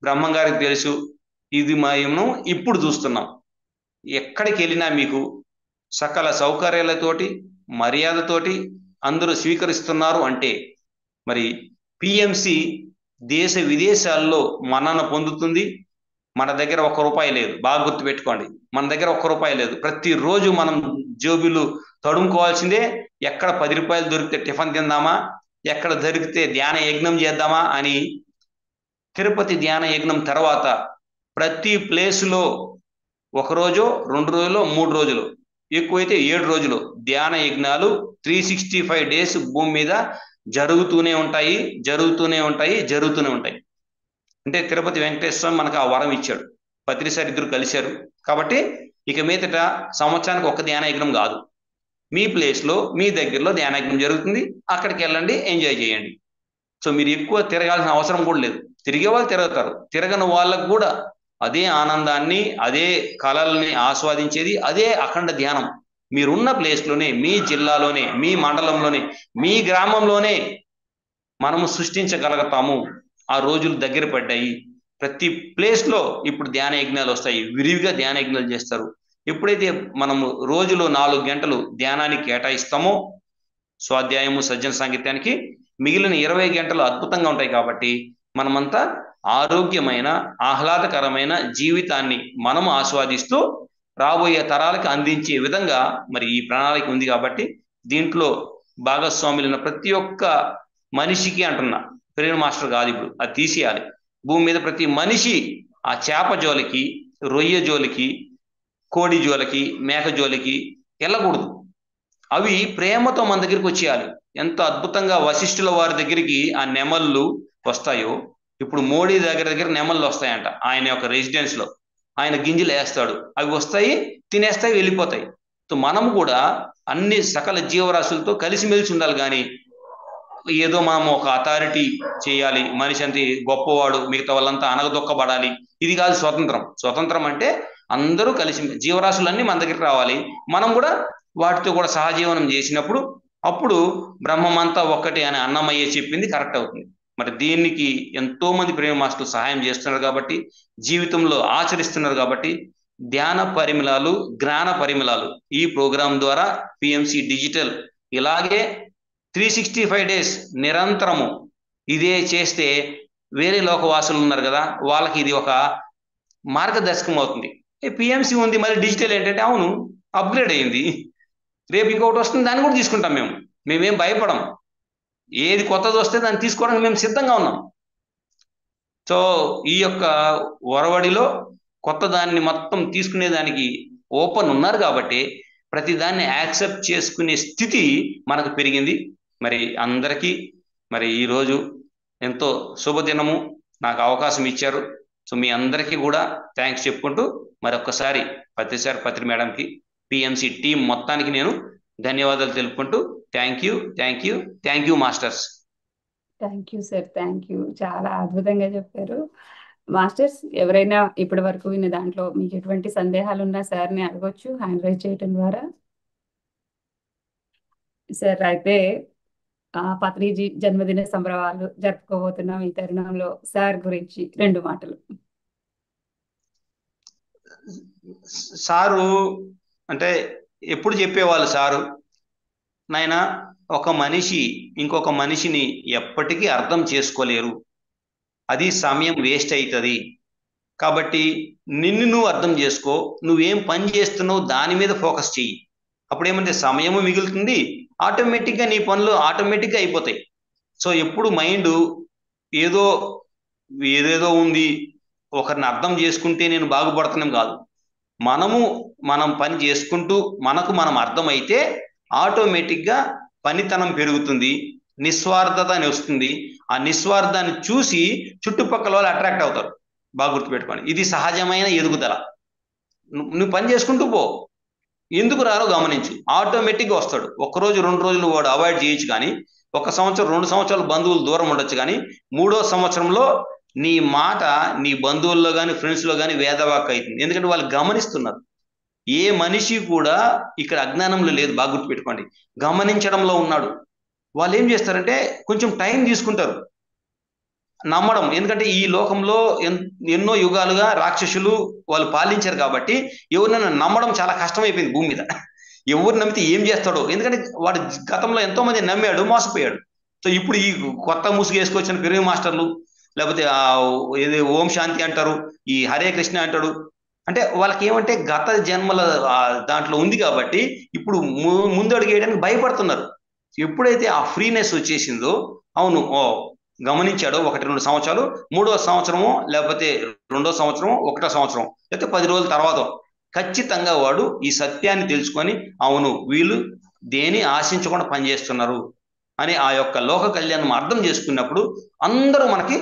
బ్రహ్మంగారికి తెలుసు. ఇది మేము ఇప్పుడు చూస్తున్నాం. ఎక్కడికి వెళ్ళినా మీకు సకల సౌకర్యాలతోటి మర్యాదతోటి అందరూ స్వీకరిస్తున్నారు. అంటే మరి పిఎంసి దేశ విదేశాల్లో మన్నన పొందుతుంది. మన దగ్గర ₹1 లేదు, బాగా గుర్తుపెట్టుకోండి. మన దగ్గర ₹1 లేదు. ప్రతిరోజు మనం జోబులు తడుముకోవాల్సిందే. ఎక్కడ ₹10 దొరికితే టిఫిన్ తిందామా, ఎక్కడ దొరికితే ధ్యాన యజ్ఞం చేద్దామా అని. తిరుపతి ధ్యాన యజ్ఞం తర్వాత ప్రతి ప్లేస్లో 1 రోజు 2 రోజులు 3 రోజులు, ఎక్కువైతే 7 రోజులు ధ్యాన యజ్ఞాలు 365 డేస్ భూమి మీద జరుగుతూనే ఉంటాయి, జరుగుతూనే ఉంటాయి, జరుగుతూనే ఉంటాయి. అంటే తిరుపతి వెంకటేశ్వర మనకు ఆ వరం ఇచ్చాడు. పత్రి సార్ ఇద్దరు కలిశారు కాబట్టి ఇక మీదట సంవత్సరానికి ఒక ధ్యాన యజ్ఞం కాదు, మీ ప్లేస్లో మీ దగ్గరలో ధ్యాన యజ్ఞం జరుగుతుంది. అక్కడికి వెళ్ళండి, ఎంజాయ్ చేయండి. సో మీరు ఎక్కువ తిరగాల్సిన అవసరం కూడా లేదు. తిరిగే వాళ్ళు తిరుగుతారు, తిరగని వాళ్ళకు కూడా అదే ఆనందాన్ని, అదే కళల్ని ఆస్వాదించేది అదే అఖండ ధ్యానం. మీరున్న ప్లేస్లోనే, మీ జిల్లాలోనే, మీ మండలంలోనే, మీ గ్రామంలోనే మనము సృష్టించగలుగుతాము. ఆ రోజులు దగ్గర పడ్డాయి. ప్రతి ప్లేస్లో ఇప్పుడు ధ్యాన యజ్ఞాలు వస్తాయి, విరివిగా ధ్యాన యజ్ఞాలు చేస్తారు. ఎప్పుడైతే మనము రోజులో 4 గంటలు ధ్యానానికి కేటాయిస్తామో, స్వాధ్యాయము సజ్జన సాంగత్యానికి, మిగిలిన 20 గంటలు అద్భుతంగా ఉంటాయి. కాబట్టి మనమంతా ఆరోగ్యమైన ఆహ్లాదకరమైన జీవితాన్ని మనము ఆస్వాదిస్తూ రాబోయే తరాలకు అందించే విధంగా మరి ఈ ప్రణాళిక ఉంది. కాబట్టి దీంట్లో భాగస్వాములు ఉన్న ప్రతి ఒక్క మనిషికి అంటున్నా, పిరమిడ్ మాస్టర్ కాదు ఇప్పుడు, అది తీసేయాలి. భూమి మీద ప్రతి మనిషి ఆ చేప జోలికి, రొయ్య జోలికి, కోడి జోలికి, మేక జోలికి వెళ్ళకూడదు. అవి ప్రేమతో మన దగ్గరికి వచ్చేయాలి. ఎంత అద్భుతంగా వశిష్ఠుల వారి దగ్గరికి ఆ నెమళ్ళు వస్తాయో, ఇప్పుడు మోడీ దగ్గర నెమళ్ళు వస్తాయంట ఆయన యొక్క రెసిడెన్స్ లో. ఆయన గింజలు వేస్తాడు, అవి వస్తాయి, తినేస్తాయి, వెళ్ళిపోతాయి. సో మనం కూడా అన్ని సకల జీవరాశులతో కలిసిమెలిసి ఉండాలి. కానీ ఏదో మనం ఒక అథారిటీ చేయాలి, మనిషి అంతే గొప్పవాడు, మిగతా వాళ్ళంతా అనగదొక్కబడాలి, ఇది కాదు స్వతంత్రం. స్వతంత్రం అంటే అందరూ కలిసి, జీవరాశులన్నీ మన దగ్గరికి రావాలి, మనం కూడా వాటితో కూడా సహజీవనం చేసినప్పుడు అప్పుడు బ్రహ్మమంతా ఒక్కటి అని అన్నమయ్య చెప్పింది కరెక్ట్ అవుతుంది. మరి దీనికి ఎంతో మంది ప్రేమ మాస్టర్లు సహాయం చేస్తున్నారు కాబట్టి, జీవితంలో ఆచరిస్తున్నారు కాబట్టి, ధ్యాన పరిమళాలు, జ్ఞాన పరిమళాలు ఈ ప్రోగ్రాం ద్వారా పిఎంసి డిజిటల్ ఇలాగే 365 days నిరంతరము ఇదే చేస్తే వేరే లోకవాసులు ఉన్నారు కదా, వాళ్ళకి ఇది ఒక మార్గదర్శకం అవుతుంది. పిఎంసి ఉంది, మళ్ళీ డిజిటల్ ఏంటంటే అవును అప్గ్రేడ్ అయింది, రేపు ఇంకొకటి వస్తుంది, దాన్ని కూడా తీసుకుంటాం. మేమేం భయపడం, ఏది కొత్తది వస్తే దాన్ని తీసుకోవడానికి మేము సిద్ధంగా ఉన్నాం. సో ఈ యొక్క ఒరవడిలో కొత్త దాన్ని మొత్తం తీసుకునేదానికి ఓపెన్ ఉన్నారు కాబట్టి ప్రతి దాన్ని యాక్సెప్ట్ చేసుకునే స్థితి మనకు పెరిగింది. మరి అందరికీ మరి ఈరోజు ఎంతో శుభదినము, నాకు అవకాశం ఇచ్చారు. సో మీ అందరికీ కూడా థ్యాంక్స్ చెప్పుకుంటూ మరొకసారి పత్రి మేడంకి, పిఎంసి టీం మొత్తానికి నేను ధన్యవాదాలు తెలుపుకుంటూ thank you masters. Thank you sir, thank you. చాలా అద్భుతంగా చెప్పారు మాస్టర్స్. ఎవరైనా ఇప్పటి వరకు విన్న దాంట్లో మీకు ఎటువంటి సందేహాలు ఉన్నా సార్ని అడగొచ్చు హ్యాండ్ రైజ్ చేయటం ద్వారా. సార్ అయితే పత్రిజీ జన్మదిన సంబరాలు జరుపుకోబోతున్నాం ఈ తరుణంలో, సార్ గురించి 2 మాటలు. సారు అంటే ఎప్పుడు చెప్పేవాళ్ళు, సారు నాయన ఒక మనిషి ఇంకొక మనిషిని ఎప్పటికీ అర్థం చేసుకోలేరు, అది సమయం వేస్ట్ అవుతుంది. కాబట్టి నిన్ను నువ్వు అర్థం చేసుకో, నువ్వేం పని చేస్తున్నావు దాని మీద ఫోకస్ చెయ్యి. అప్పుడేమంటే సమయము మిగులుతుంది, ఆటోమేటిక్గా నీ పనులు ఆటోమేటిక్గా అయిపోతాయి. సో ఎప్పుడు మైండ్ ఏదేదో ఉంది, ఒకరిని అర్థం చేసుకుంటే నేను బాగుపడుతున్నాం కాదు. మనం పని చేసుకుంటూ మనం అర్థమైతే ఆటోమేటిక్గా పనితనం పెరుగుతుంది, నిస్వార్థత అని వస్తుంది. ఆ నిస్వార్థాన్ని చూసి చుట్టుపక్కల వాళ్ళు అట్రాక్ట్ అవుతారు. బాగా గుర్తుపెట్టుకోండి, ఇది సహజమైన ఎదుగుదల. నువ్వు పని చేసుకుంటూ పో, ఎందుకు రారో గమనించు, ఆటోమేటిక్గా వస్తాడు. 1 రోజు 2 రోజులు వాడు అవాయిడ్ చేయొచ్చు, కానీ 1 సంవత్సరం 2 సంవత్సరాలు బంధువులు దూరం ఉండొచ్చు, కానీ 3వ సంవత్సరంలో నీ మాట నీ బంధువుల్లో కానీ ఫ్రెండ్స్లో కానీ వేదవాక్ అవుతుంది. ఎందుకంటే వాళ్ళు గమనిస్తున్నారు. ఏ మనిషి కూడా ఇక్కడ అజ్ఞానంలో లేదు, బాగా గుర్తుపెట్టుకోండి, గమనించడంలో ఉన్నాడు. వాళ్ళు ఏం చేస్తారంటే కొంచెం టైం తీసుకుంటారు నమ్మడం. ఎందుకంటే ఈ లోకంలో ఎన్నో యుగాలుగా రాక్షసులు వాళ్ళు పాలించారు కాబట్టి ఎవరినైనా నమ్మడం చాలా కష్టమైపోయింది భూమి మీద. ఎవరు నమ్మితే ఏం చేస్తాడో, ఎందుకంటే వాడు గతంలో ఎంతో మంది నమ్మాడు, మోసపోయాడు. సో ఇప్పుడు ఈ కొత్త ముసుగు వేసుకొచ్చిన పిరమిడ్ మాస్టర్లు, లేకపోతే ఏది ఓం శాంతి అంటారు, ఈ హరే కృష్ణ అంటాడు, అంటే వాళ్ళకి ఏమంటే గత జన్మల దాంట్లో ఉంది కాబట్టి ఇప్పుడు ముందు అడుగు వేయడానికి భయపడుతున్నారు. ఎప్పుడైతే ఆ ఫ్రీనెస్ వచ్చేసిందో, అవును గమనించాడో 1-2 సంవత్సరాలు, 3వ సంవత్సరము లేకపోతే 2వ సంవత్సరము 1వ సంవత్సరం లేకపోతే 10 రోజుల తర్వాత ఖచ్చితంగా వాడు ఈ సత్యాన్ని తెలుసుకొని, అవును వీళ్ళు దేని ఆశించకుండా పనిచేస్తున్నారు అని ఆ యొక్క లోక కళ్యాణం అర్థం చేసుకున్నప్పుడు అందరూ మనకి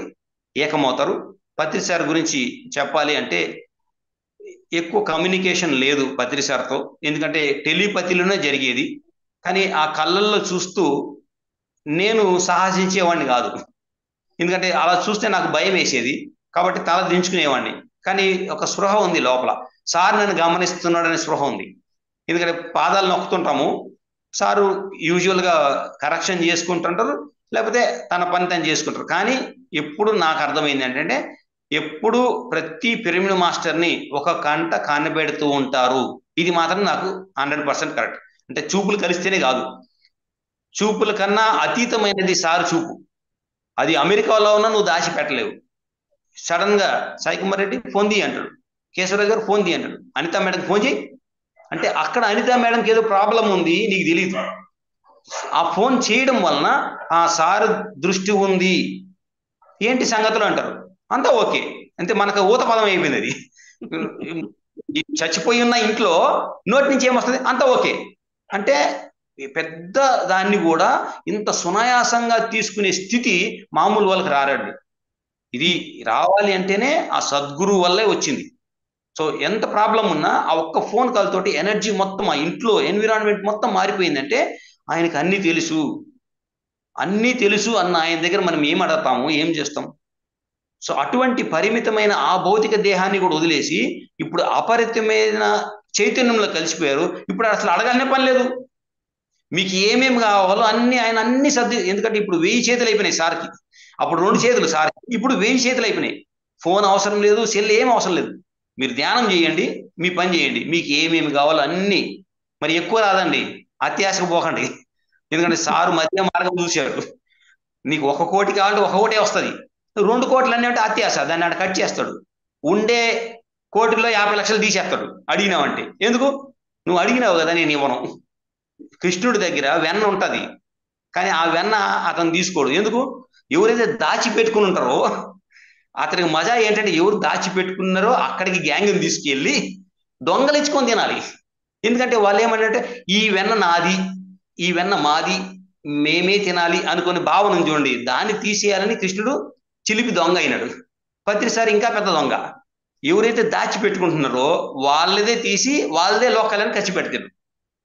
ఏకమవుతారు. పత్రి సార్ గురించి చెప్పాలి అంటే ఎక్కువ కమ్యూనికేషన్ లేదు పత్రి సార్తో, ఎందుకంటే టెలిపతిలోనే జరిగేది. కానీ ఆ కళ్ళల్లో చూస్తూ నేను సాహసించేవాడిని కాదు, ఎందుకంటే అలా చూస్తే నాకు భయం వేసేది, కాబట్టి తల దించుకునేవాడిని. కానీ ఒక స్పృహ ఉంది లోపల, సార్ నన్ను గమనిస్తున్నాడనే స్పృహ ఉంది. ఎందుకంటే పాదాలు నొక్కుతుంటాము, సారు యూజువల్గా కరెక్షన్ చేసుకుంటుంటారు, లేకపోతే తన పని తను చేసుకుంటారు. కానీ ఎప్పుడు నాకు అర్థమైంది ఏంటంటే, ఎప్పుడు ప్రతి పిరమిడ్ మాస్టర్ని ఒక కంట కనిపెడుతూ ఉంటారు. ఇది మాత్రం నాకు 100% కరెక్ట్. అంటే చూపులు కలిస్తేనే కాదు, చూపుల కన్నా అతీతమైనది సార్ చూపు. అది అమెరికాలో ఉన్నా నువ్వు దాచిపెట్టలేవు. సడన్ గా సాయి కుమార్ రెడ్డి ఫోన్ ది అంటాడు, కేశవరాజు గారు ఫోన్ ది అంటాడు, అనితా మేడంకి ఫోన్ చేయి అంటే అక్కడ అనితా మేడంకి ఏదో ప్రాబ్లం ఉంది, నీకు తెలియదు. ఆ ఫోన్ చేయడం వలన ఆ సార్ దృష్టి ఉంది, ఏంటి సంగతులు అంటారు, అంతా ఓకే. అంటే మనకు ఊత పదం అయిపోయింది అది. ఈ చచ్చిపోయి ఉన్న ఇంట్లో నోటి నుంచి ఏమొస్తుంది, అంతా ఓకే. అంటే ఈ పెద్ద దాన్ని కూడా ఇంత సునాయాసంగా తీసుకునే స్థితి మామూలు వాళ్ళకి రారండి. ఇది రావాలి అంటేనే ఆ సద్గురు వల్లే వచ్చింది. సో ఎంత ప్రాబ్లం ఉన్నా ఆ ఒక్క ఫోన్ కాల్ తోటి ఎనర్జీ మొత్తం, ఆ ఇంట్లో ఎన్విరాన్మెంట్ మొత్తం మారిపోయిందంటే ఆయనకి అన్నీ తెలుసు అన్న ఆయన దగ్గర మనం ఏం అడగతాము, ఏం చేస్తాం? సో అటువంటి పరిమితమైన ఆ భౌతిక దేహాన్ని కూడా వదిలేసి ఇప్పుడు అపరిమితమైన చైతన్యంలో కలిసిపోయారు. ఇప్పుడు అసలు అడగాలనే పని లేదు. మీకు ఏమేమి కావాలో అన్ని ఆయన అన్ని సర్ది, ఎందుకంటే ఇప్పుడు 1000 చేతులు అయిపోయినాయి సార్కి. అప్పుడు 2 చేతులు సార్కి, ఇప్పుడు 1000 చేతులు అయిపోయినాయి. ఫోన్ అవసరం లేదు, సెల్ ఏం అవసరం లేదు. మీరు ధ్యానం చేయండి, మీ పని చేయండి, మీకు ఏమేమి కావాలో అన్ని. మరి ఎక్కువ రాదండి, అత్యాశకు పోకండి. ఎందుకంటే సారు మధ్య మార్గం చూశాడు. నీకు 1 కోటి కావాలంటే 1 కోటే వస్తుంది. 2 కోట్లు అన్నీ అంటే అత్యాశ, దాన్ని ఆడ కట్ చేస్తాడు. ఉండే కోటిలో 50 లక్షలు తీసేస్తాడు అడిగినావంటే. ఎందుకు? నువ్వు అడిగినావు కదా, నేను ఇవ్వను. కృష్ణుడి దగ్గర వెన్న ఉంటది, కానీ ఆ వెన్న అతను తీసుకోడు. ఎందుకు? ఎవరైతే దాచిపెట్టుకుని ఉంటారో అతనికి మజా ఏంటంటే, ఎవరు దాచిపెట్టుకున్నారో అక్కడికి గ్యాంగ్ని తీసుకెళ్ళి దొంగలించుకొని తినాలి. ఎందుకంటే వాళ్ళు ఏమంటే, ఈ వెన్న నాది, ఈ వెన్న మాది, మేమే తినాలి అనుకునే భావన ఉంది చూడండి, దాన్ని తీసేయాలని కృష్ణుడు చిలిపి దొంగ అయినాడు. ప్రతిసారి ఇంకా పెద్ద దొంగ. ఎవరైతే దాచిపెట్టుకుంటున్నారో వాళ్ళదే తీసి వాళ్ళదే లోకాలని ఖర్చు పెడతారు.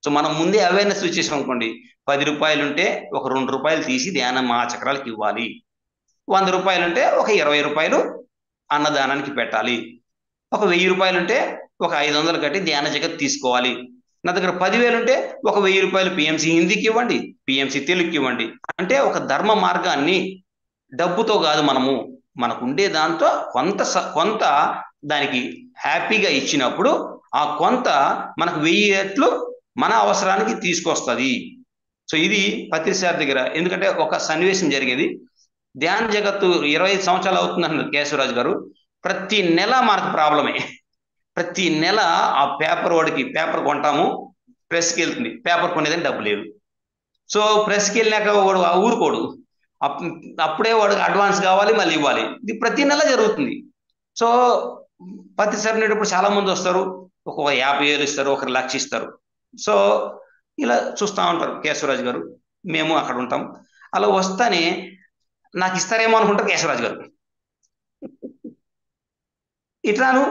సో మనం ముందే అవేర్నెస్ వచ్చేసాం అనుకోండి, 10 రూపాయలు ఉంటే ఒక 2 రూపాయలు తీసి ధ్యానం మహాచక్రాలకు ఇవ్వాలి, 100 రూపాయలు ఉంటే ఒక 20 రూపాయలు అన్నదానానికి పెట్టాలి, ఒక 1000 రూపాయలు ఉంటే ఒక 500 కట్టి ధ్యాన జగత్ తీసుకోవాలి, నా దగ్గర 10,000 ఉంటే ఒక 1000 రూపాయలు పిఎంసి హిందీకి ఇవ్వండి, పిఎంసి తెలుగుకి ఇవ్వండి. అంటే ఒక ధర్మ మార్గాన్ని డబ్బుతో కాదు, మనకు ఉండే దాంతో కొంత దానికి హ్యాపీగా ఇచ్చినప్పుడు ఆ కొంత మనకు 1000 రెట్లు మన అవసరానికి తీసుకొస్తుంది. సో ఇది పత్రి సార్ దగ్గర. ఎందుకంటే ఒక సన్నివేశం జరిగేది, ధ్యాన జగత్తు 25 సంవత్సరాలు అవుతుందన్నారు కేశవరాజు గారు. ప్రతి నెల మనకు ప్రాబ్లమే. ప్రతి నెల ఆ వాడికి పేపర్ కొంటాము, ప్రెస్కి వెళ్తుంది, పేపర్ కొనేదని డబ్బు లేదు. సో ప్రెస్కి వెళ్ళాక వాడు ఆ ఊరుకోడు, అప్పుడే వాడికి అడ్వాన్స్ కావాలి, మళ్ళీ ఇవ్వాలి. ఇది ప్రతి నెల జరుగుతుంది. సో పత్రి సార్ నేటప్పుడు చాలా మంది వస్తారు, ఒక 50,000 ఇస్తారు, ఒకరు 1,00,000 ఇస్తారు. సో ఇలా చూస్తూ ఉంటారు కేశవరాజు గారు, మేము అక్కడ ఉంటాం. అలా వస్తానే నాకు ఇస్తారేమో అనుకుంటారు కేశవరాజు గారు. ఇట్లాను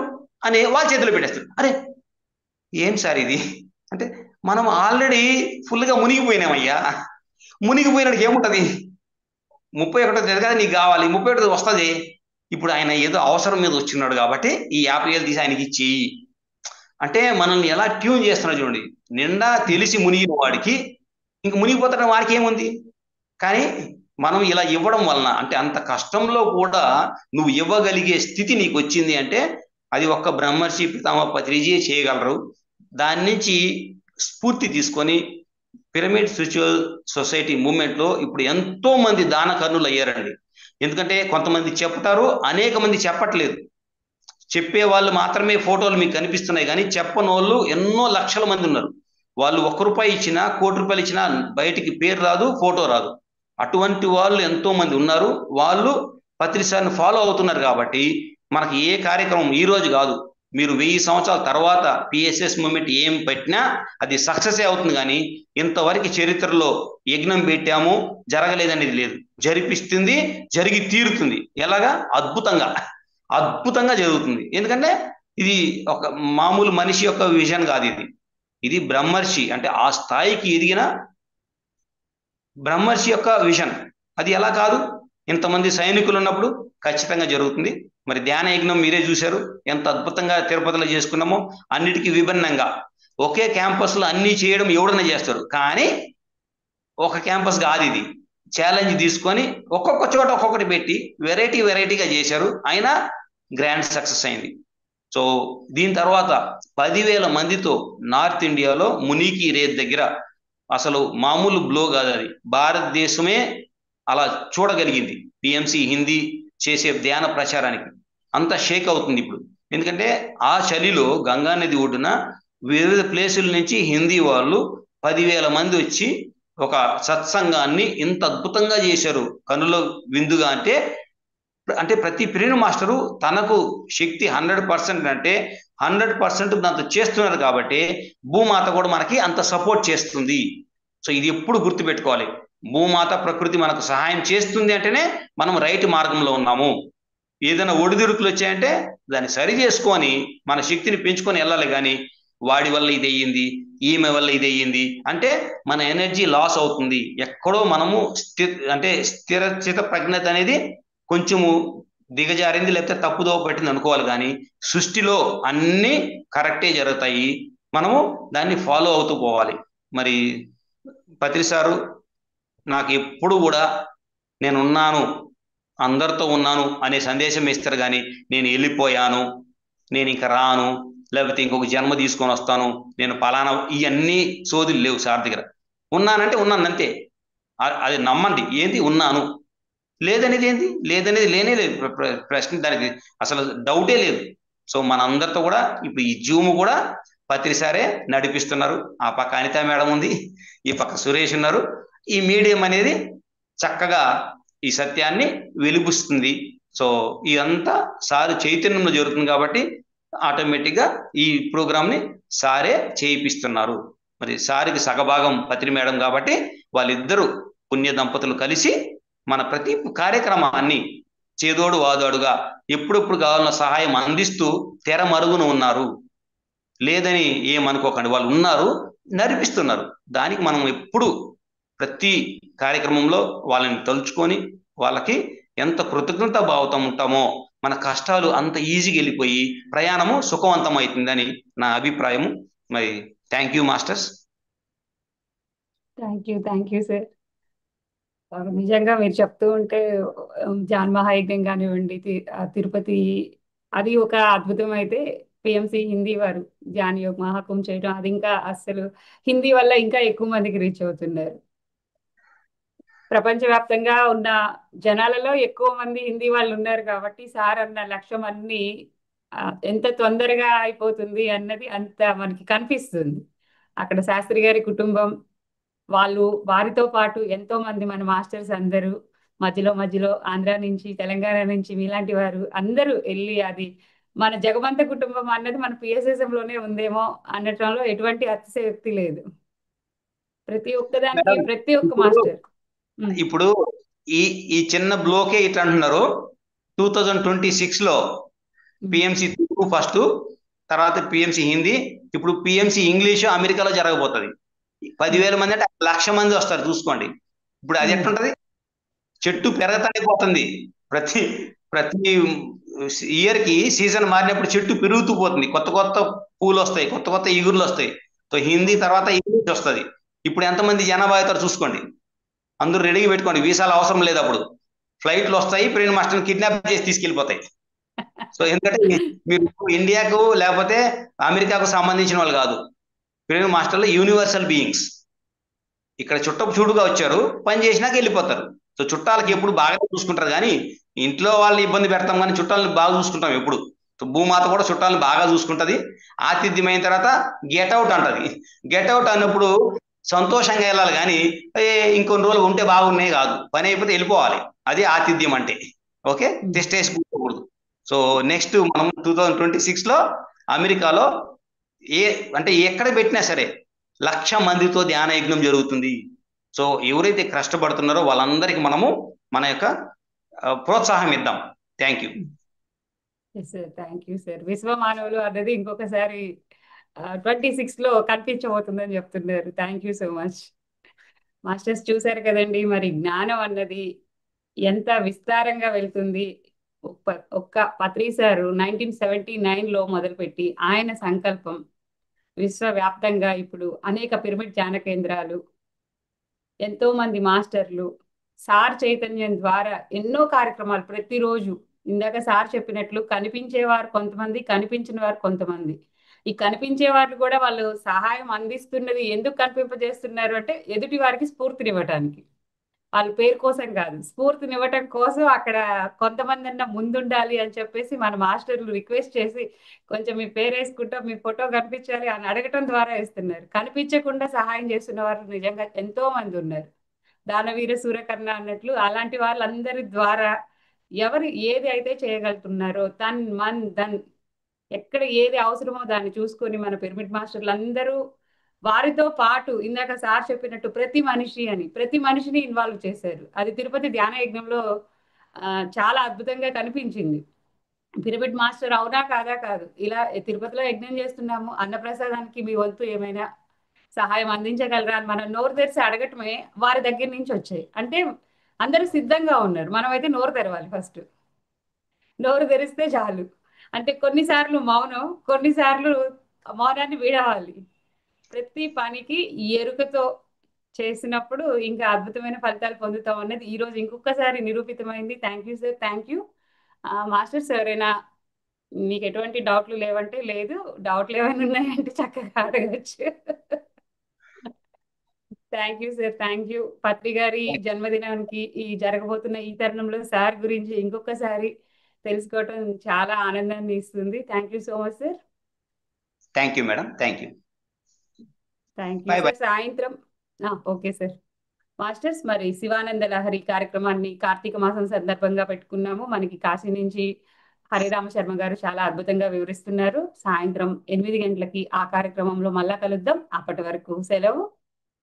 అని వాళ్ళ చేతిలో పెట్టేస్తారు. అరే ఏం సార్ ఇది అంటే, మనం ఆల్రెడీ ఫుల్గా మునిగిపోయినామయ్యా. మునిగిపోయినాడికి ఏముంటుంది, 31వ తేదీ కదా నీకు కావాలి, 31వ వస్తుంది. ఇప్పుడు ఆయన ఏదో అవసరం మీద వచ్చిన్నాడు కాబట్టి ఈ 50,000 తీసి ఆయనకి ఇచ్చి, అంటే మనల్ని ఎలా ట్యూన్ చేస్తున్నాడు చూడండి. నిండా తెలిసి మునిగిన వాడికి ఇంక మునిగిపోతున్న వాడికి ఏముంది. కానీ మనం ఇలా ఇవ్వడం వలన, అంటే అంత కష్టంలో కూడా నువ్వు ఇవ్వగలిగే స్థితి నీకు వచ్చింది అంటే అది ఒక్క బ్రహ్మర్షి పితామహ పత్రిజీ చేయగలరు. దాని నుంచి స్ఫూర్తి తీసుకొని పిరమిడ్ స్పిరిచువల్ సొసైటీ మూవ్మెంట్లో ఇప్పుడు ఎంతో మంది దాన కర్ణులు అయ్యారండి. ఎందుకంటే కొంతమంది చెప్తారు, అనేక మంది చెప్పట్లేదు. చెప్పే వాళ్ళు మాత్రమే ఫోటోలు మీకు కనిపిస్తున్నాయి, కానీ చెప్పని వాళ్ళు ఎన్నో లక్షల మంది ఉన్నారు. వాళ్ళు 1 రూపాయి ఇచ్చినా, 1 కోటి రూపాయలు ఇచ్చినా బయటికి పేరు రాదు, ఫోటో రాదు. అటువంటి వాళ్ళు ఎంతో మంది ఉన్నారు. వాళ్ళు పత్రిసార్ని ఫాలో అవుతున్నారు కాబట్టి మనకి ఏ కార్యక్రమం ఈ రోజు కాదు, మీరు 1000 సంవత్సరాల తర్వాత పిఎస్ఎస్ మూమెంట్ ఏం పెట్టినా అది సక్సెస్ అవుతుంది. కానీ ఇంతవరకు చరిత్రలో యజ్ఞం పెట్టాము జరగలేదనేది లేదు. జరిపిస్తుంది, జరిగి తీరుతుంది. ఎలాగా? అద్భుతంగా జరుగుతుంది. ఎందుకంటే ఇది ఒక మామూలు మనిషి యొక్క విజన్ కాదు, ఇది బ్రహ్మర్షి, అంటే ఆ స్థాయికి ఎదిగిన బ్రహ్మర్షి యొక్క విజన్. అది ఎలా కాదు, ఇంతమంది సైనికులు ఉన్నప్పుడు ఖచ్చితంగా జరుగుతుంది. మరి ధ్యాన యజ్ఞం మీరే చూశారు, ఎంత అద్భుతంగా తిరుపతిలో చేసుకున్నామో. అన్నిటికీ విభిన్నంగా ఒకే క్యాంపస్లో అన్నీ చేయడం ఎవడన్నా చేస్తారు, కానీ ఒక క్యాంపస్ కాదు ఇది. ఛాలెంజ్ తీసుకొని ఒక్కొక్క చోట ఒక్కొక్కటి పెట్టి వెరైటీగా చేశారు, అయినా గ్రాండ్ సక్సెస్ అయింది. సో దీని తర్వాత 10,000 మందితో నార్త్ ఇండియాలో మునికి రేత్ దగ్గర, అసలు మామూలు బ్లో కాదు అది, భారతదేశమే అలా చూడగలిగింది. పిఎంసి హిందీ చేసే ధ్యాన ప్రచారానికి అంత షేక్ అవుతుంది ఇప్పుడు. ఎందుకంటే ఆ చలిలో గంగా నది ఒడ్డున వివిధ ప్లేసుల నుంచి హిందీ వాళ్ళు 10,000 మంది వచ్చి ఒక సత్సంగాన్ని ఇంత అద్భుతంగా చేశారు కనుల విందుగా అంటే అంటే ప్రతి పిరియడ్ మాస్టరు తనకు శక్తి 100% అంటే 100% దాంతో చేస్తున్నారు కాబట్టి భూమాత కూడా మనకి అంత సపోర్ట్ చేస్తుంది. సో ఇది ఎప్పుడు గుర్తుపెట్టుకోవాలి. భూమాత ప్రకృతి మనకు సహాయం చేస్తుంది అంటేనే మనం రైట్ మార్గంలో ఉన్నాము. ఏదైనా ఒడిదుడుకులు వచ్చాయంటే దాన్ని సరి చేసుకొని మన శక్తిని పెంచుకొని వెళ్ళాలి. కానీ వాడి వల్ల ఇది అయ్యింది, ఈమె వల్ల ఇది అయ్యింది అంటే మన ఎనర్జీ లాస్ అవుతుంది. ఎక్కడో మనము అంటే స్థిరచిత ప్రజ్ఞత అనేది కొంచెము దిగజారింది, లేకపోతే తప్పుదోవ పట్టింది అనుకోవాలి. కానీ సృష్టిలో అన్నీ కరెక్టే జరుగుతాయి, మనము దాన్ని ఫాలో అవుతూ పోవాలి. మరి పత్రి సారు నాకు ఎప్పుడు కూడా నేను ఉన్నాను, అందరితో ఉన్నాను అనే సందేశం ఇస్తారు. కానీ నేను వెళ్ళిపోయాను, నేను ఇంకా రాను, లేకపోతే ఇంకొక జన్మ తీసుకొని వస్తాను, నేను పలానా, ఇవన్నీ సోదులు లేవు సార్ దగ్గర. ఉన్నానంటే ఉన్నాను అంతే. అది నమ్మండి. ఏంటి ఉన్నాను, లేదనేది ఏంటి, లేదనేది లేనే లేదు. ప్రశ్న దానికి అసలు డౌటే లేదు. సో మన అందరితో కూడా ఇప్పుడు ఈ జూమ్ కూడా పత్రిసారే నడిపిస్తున్నారు. ఆ పక్క అనిత మేడం ఉంది, ఈ పక్క సురేష్ ఉన్నారు. ఈ మీడియం అనేది చక్కగా ఈ సత్యాన్ని వెలిబుస్తుంది. సో ఇదంతా సారు చైతన్యంలో జరుగుతుంది కాబట్టి ఆటోమేటిక్గా ఈ ప్రోగ్రామ్ని సారే చేయిపిస్తున్నారు. మరి సారికి సగభాగం పత్రి మేడం కాబట్టి వాళ్ళిద్దరూ పుణ్య దంపతులు కలిసి మన ప్రతి కార్యక్రమాన్ని చేదోడు వాదోడుగా ఎప్పుడెప్పుడు కావాలన్న సహాయం అందిస్తూ తెర మరుగున ఉన్నారు. లేదని ఏమనుకోకండి, వాళ్ళు ఉన్నారు, నడిపిస్తున్నారు. దానికి మనం ఎప్పుడు ప్రతి కార్యక్రమంలో వాళ్ళని తలుచుకొని వాళ్ళకి ఎంత కృతజ్ఞత భావంతో ఉంటామో మన కష్టాలు అంత ఈజీగా వెళ్ళిపోయి ప్రయాణము సుఖవంతం అవుతుందని నా అభిప్రాయము. మరి thank you masters. Thank you sir. నిజంగా మీరు చెప్తూ ఉంటే జాన్ మహాయజ్ఞం కానివ్వండి, తిరుపతి, అది ఒక అద్భుతం. అయితే పిఎంసి హిందీ వారు జాన్ యోగ్ మహాకుంభ్ చేయడం, అది ఇంకా అస్సలు హిందీ వల్ల ఇంకా ఎక్కువ మందికి రీచ్ అవుతున్నారు. ప్రపంచవ్యాప్తంగా ఉన్న జనాలలో ఎక్కువ మంది హిందీ వాళ్ళు ఉన్నారు కాబట్టి సార్ అన్న లక్ష్యం అన్ని ఎంత తొందరగా అయిపోతుంది అన్నది అంత మనకి కనిపిస్తుంది. అక్కడ శాస్త్రి గారి కుటుంబం వాళ్ళు, వారితో పాటు ఎంతో మంది మన మాస్టర్స్ అందరూ మధ్యలో మధ్యలో ఆంధ్ర నుంచి, తెలంగాణ నుంచి మీలాంటి వారు అందరూ వెళ్ళి, అది మన జగమంత కుటుంబం అన్నది మన పిఎస్ఎస్ఎం లోనే ఉందేమో అనటంలో ఎటువంటి అతిశయోక్తి లేదు. ప్రతి ఒక్కదానికి మేడం, ప్రతి ఒక్క ఇప్పుడు మాస్టర్. ఇప్పుడు ఈ ఈ చిన్న బ్లోకే ఇట్లా అంటున్నారు. 2026లో పిఎంసి తెలుగు ఫస్ట్, తర్వాత పిఎంసి హిందీ, ఇప్పుడు పిఎంసి ఇంగ్లీషు అమెరికాలో జరగబోతుంది. 10,000 మంది అంటే 1,00,000 మంది వస్తారు చూసుకోండి. ఇప్పుడు అది ఎట్లుంటది? చెట్టు పెరగతానే పోతుంది. ప్రతి ప్రతి ఇయర్ కి సీజన్ మారినప్పుడు చెట్టు పెరుగుతూ పోతుంది, కొత్త కొత్త పూలు వస్తాయి, కొత్త కొత్త ఇగుర్లు వస్తాయి. సో హిందీ తర్వాత ఇంగ్లీష్ వస్తుంది. ఇప్పుడు ఎంతమంది జనాభా అవుతారు చూసుకోండి. అందరూ రెడీగా పెట్టుకోండి, వీసాలు అవసరం లేదు. అప్పుడు ఫ్లైట్లు వస్తాయి, ప్రేమ్ మాస్టర్ని కిడ్నాప్ చేసి తీసుకెళ్ళిపోతాయి. సో ఎందుకంటే మీరు ఇండియాకు లేకపోతే అమెరికాకు సంబంధించిన వాళ్ళు కాదు. ప్రేమ్ మాస్టర్లు యూనివర్సల్ బీయింగ్స్. ఇక్కడ చుట్టపు చూడుగా వచ్చారు, పని చేసినాక వెళ్ళిపోతారు. సో చుట్టాలకి ఎప్పుడు బాగా చూసుకుంటారు. కానీ ఇంట్లో వాళ్ళని ఇబ్బంది పెడతాం, కానీ చుట్టాలను బాగా చూసుకుంటాం ఎప్పుడు. సో భూమాత కూడా చుట్టాలను బాగా చూసుకుంటది. ఆతిథ్యమైన తర్వాత గెట్ అవుట్ అంటది. గెట్ అవుట్ అన్నప్పుడు సంతోషంగా వెళ్ళాలి, కానీ ఇంకొన్ని రోజులు ఉంటే బాగున్నాయి కాదు, పని అయిపోతే వెళ్ళిపోవాలి. అది ఆతిథ్యం అంటే. ఓకే, టెస్టేసి కూర్చోకూడదు. సో నెక్స్ట్ మనం 2026లో అమెరికాలో అంటే ఎక్కడ పెట్టినా సరే 1,00,000 మందితో ధ్యాన యజ్ఞం జరుగుతుంది. సో ఎవరైతే కష్టపడుతున్నారో వాళ్ళందరికీ మనము మన యొక్క ప్రోత్సాహం ఇద్దాం. Thank you sir. Thank you sir. విశ్వమానవులు అన్నది ఇంకొకసారి 26లో కనిపించబోతుందని చెప్తున్నారు. Thank you so much. Masters చూశారు కదండి, మరి జ్ఞానం అన్నది ఎంత విస్తారంగా వెళ్తుంది. ఒక్క పత్రి సారు 1979లో మొదలుపెట్టి ఆయన సంకల్పం విశ్వవ్యాప్తంగా ఇప్పుడు అనేక పిరమిడ్ ధ్యాన కేంద్రాలు, ఎంతో మంది మాస్టర్లు, సార్ చైతన్యం ద్వారా ఎన్నో కార్యక్రమాలు ప్రతిరోజు. ఇందాక సార్ చెప్పినట్లు కనిపించేవారు కొంతమంది, కనిపించిన వారు కొంతమంది. ఈ కనిపించే వారు కూడా వాళ్ళు సహాయం అందిస్తున్నది ఎందుకు కనిపింపజేస్తున్నారు అంటే ఎదుటి వారికి స్ఫూర్తినివ్వటానికి. వాళ్ళ పేరు కోసం కాదు, స్ఫూర్తినివ్వటం కోసం అక్కడ కొంతమంది అన్న ముందుండాలి అని చెప్పేసి మన మాస్టర్లు రిక్వెస్ట్ చేసి కొంచెం మీ పేరు వేసుకుంటాం, మీ ఫోటో కనిపించాలి అని అడగటం ద్వారా వేస్తున్నారు. కనిపించకుండా సహాయం చేస్తున్న వారు నిజంగా ఎంతో మంది ఉన్నారు. దానవీర సూరకర్ణ అన్నట్లు అలాంటి వాళ్ళందరి ద్వారా ఎవరు ఏది అయితే చేయగలుగుతున్నారో తన్ మన్ ధన్, ఎక్కడ ఏది అవసరమో దాన్ని చూసుకొని మన పిరమిడ్ మాస్టర్లు అందరూ వారితో పాటు ఇందాక సార్ చెప్పినట్టు ప్రతి మనిషి అని ప్రతి మనిషిని ఇన్వాల్వ్ చేశారు. అది తిరుపతి ధ్యాన యజ్ఞంలో చాలా అద్భుతంగా కనిపించింది. పిరమిడ్ మాస్టర్ అవునా కాదా కాదు, ఇలా తిరుపతిలో యజ్ఞం చేస్తున్నాము, అన్నప్రసాదానికి మీ వంతు ఏమైనా సహాయం అందించగలరా అని మనం నోరు తెరిచి అడగటమే వారి దగ్గర నుంచి వచ్చాయి. అంటే అందరూ సిద్ధంగా ఉన్నారు, మనమైతే నోరు తెరవాలి ఫస్ట్. నోరు తెరిస్తే చాలు. అంటే కొన్నిసార్లు మౌనం, కొన్నిసార్లు మౌనాన్ని వీడవాలి. ప్రతి పనికి ఎరుకతో చేసినప్పుడు ఇంకా అద్భుతమైన ఫలితాలు పొందుతాం అన్నది ఈ రోజు ఇంకొకసారి నిరూపితమైంది. Thank you sir, thank you. Masters ఎవరైనా మీకు ఎటువంటి డౌట్లు లేవంటే లేదు, డౌట్లు ఏమైనా ఉన్నాయంటే చక్కగా అడగచ్చు. Thank you sir, thank you. Patri గారి జన్మదినానికి ఈ జరగబోతున్న ఈ తరుణంలో సార్ గురించి ఇంకొకసారి తెలుసుకోవటం చాలా ఆనందాన్ని ఇస్తుంది. Thank you so much sir. Thank you madam, thank you. Thank you bye bye. Sir. సాయంత్రం ఓకే సార్. మాస్టర్స్, మరి శివానంద లహరి కార్యక్రమాన్ని కార్తీక మాసం సందర్భంగా పెట్టుకున్నాము. మనకి కాశీ నుంచి హరిరామ శర్మ గారు చాలా అద్భుతంగా వివరిస్తున్నారు. సాయంత్రం 8 గంటలకి ఆ కార్యక్రమంలో మళ్ళా కలుద్దాం. అప్పటి వరకు సెలవు.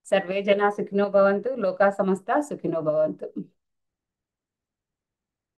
సర్వే జన సుఖినో భవంతు, లోకా సమస్త సుఖినో భవంతు.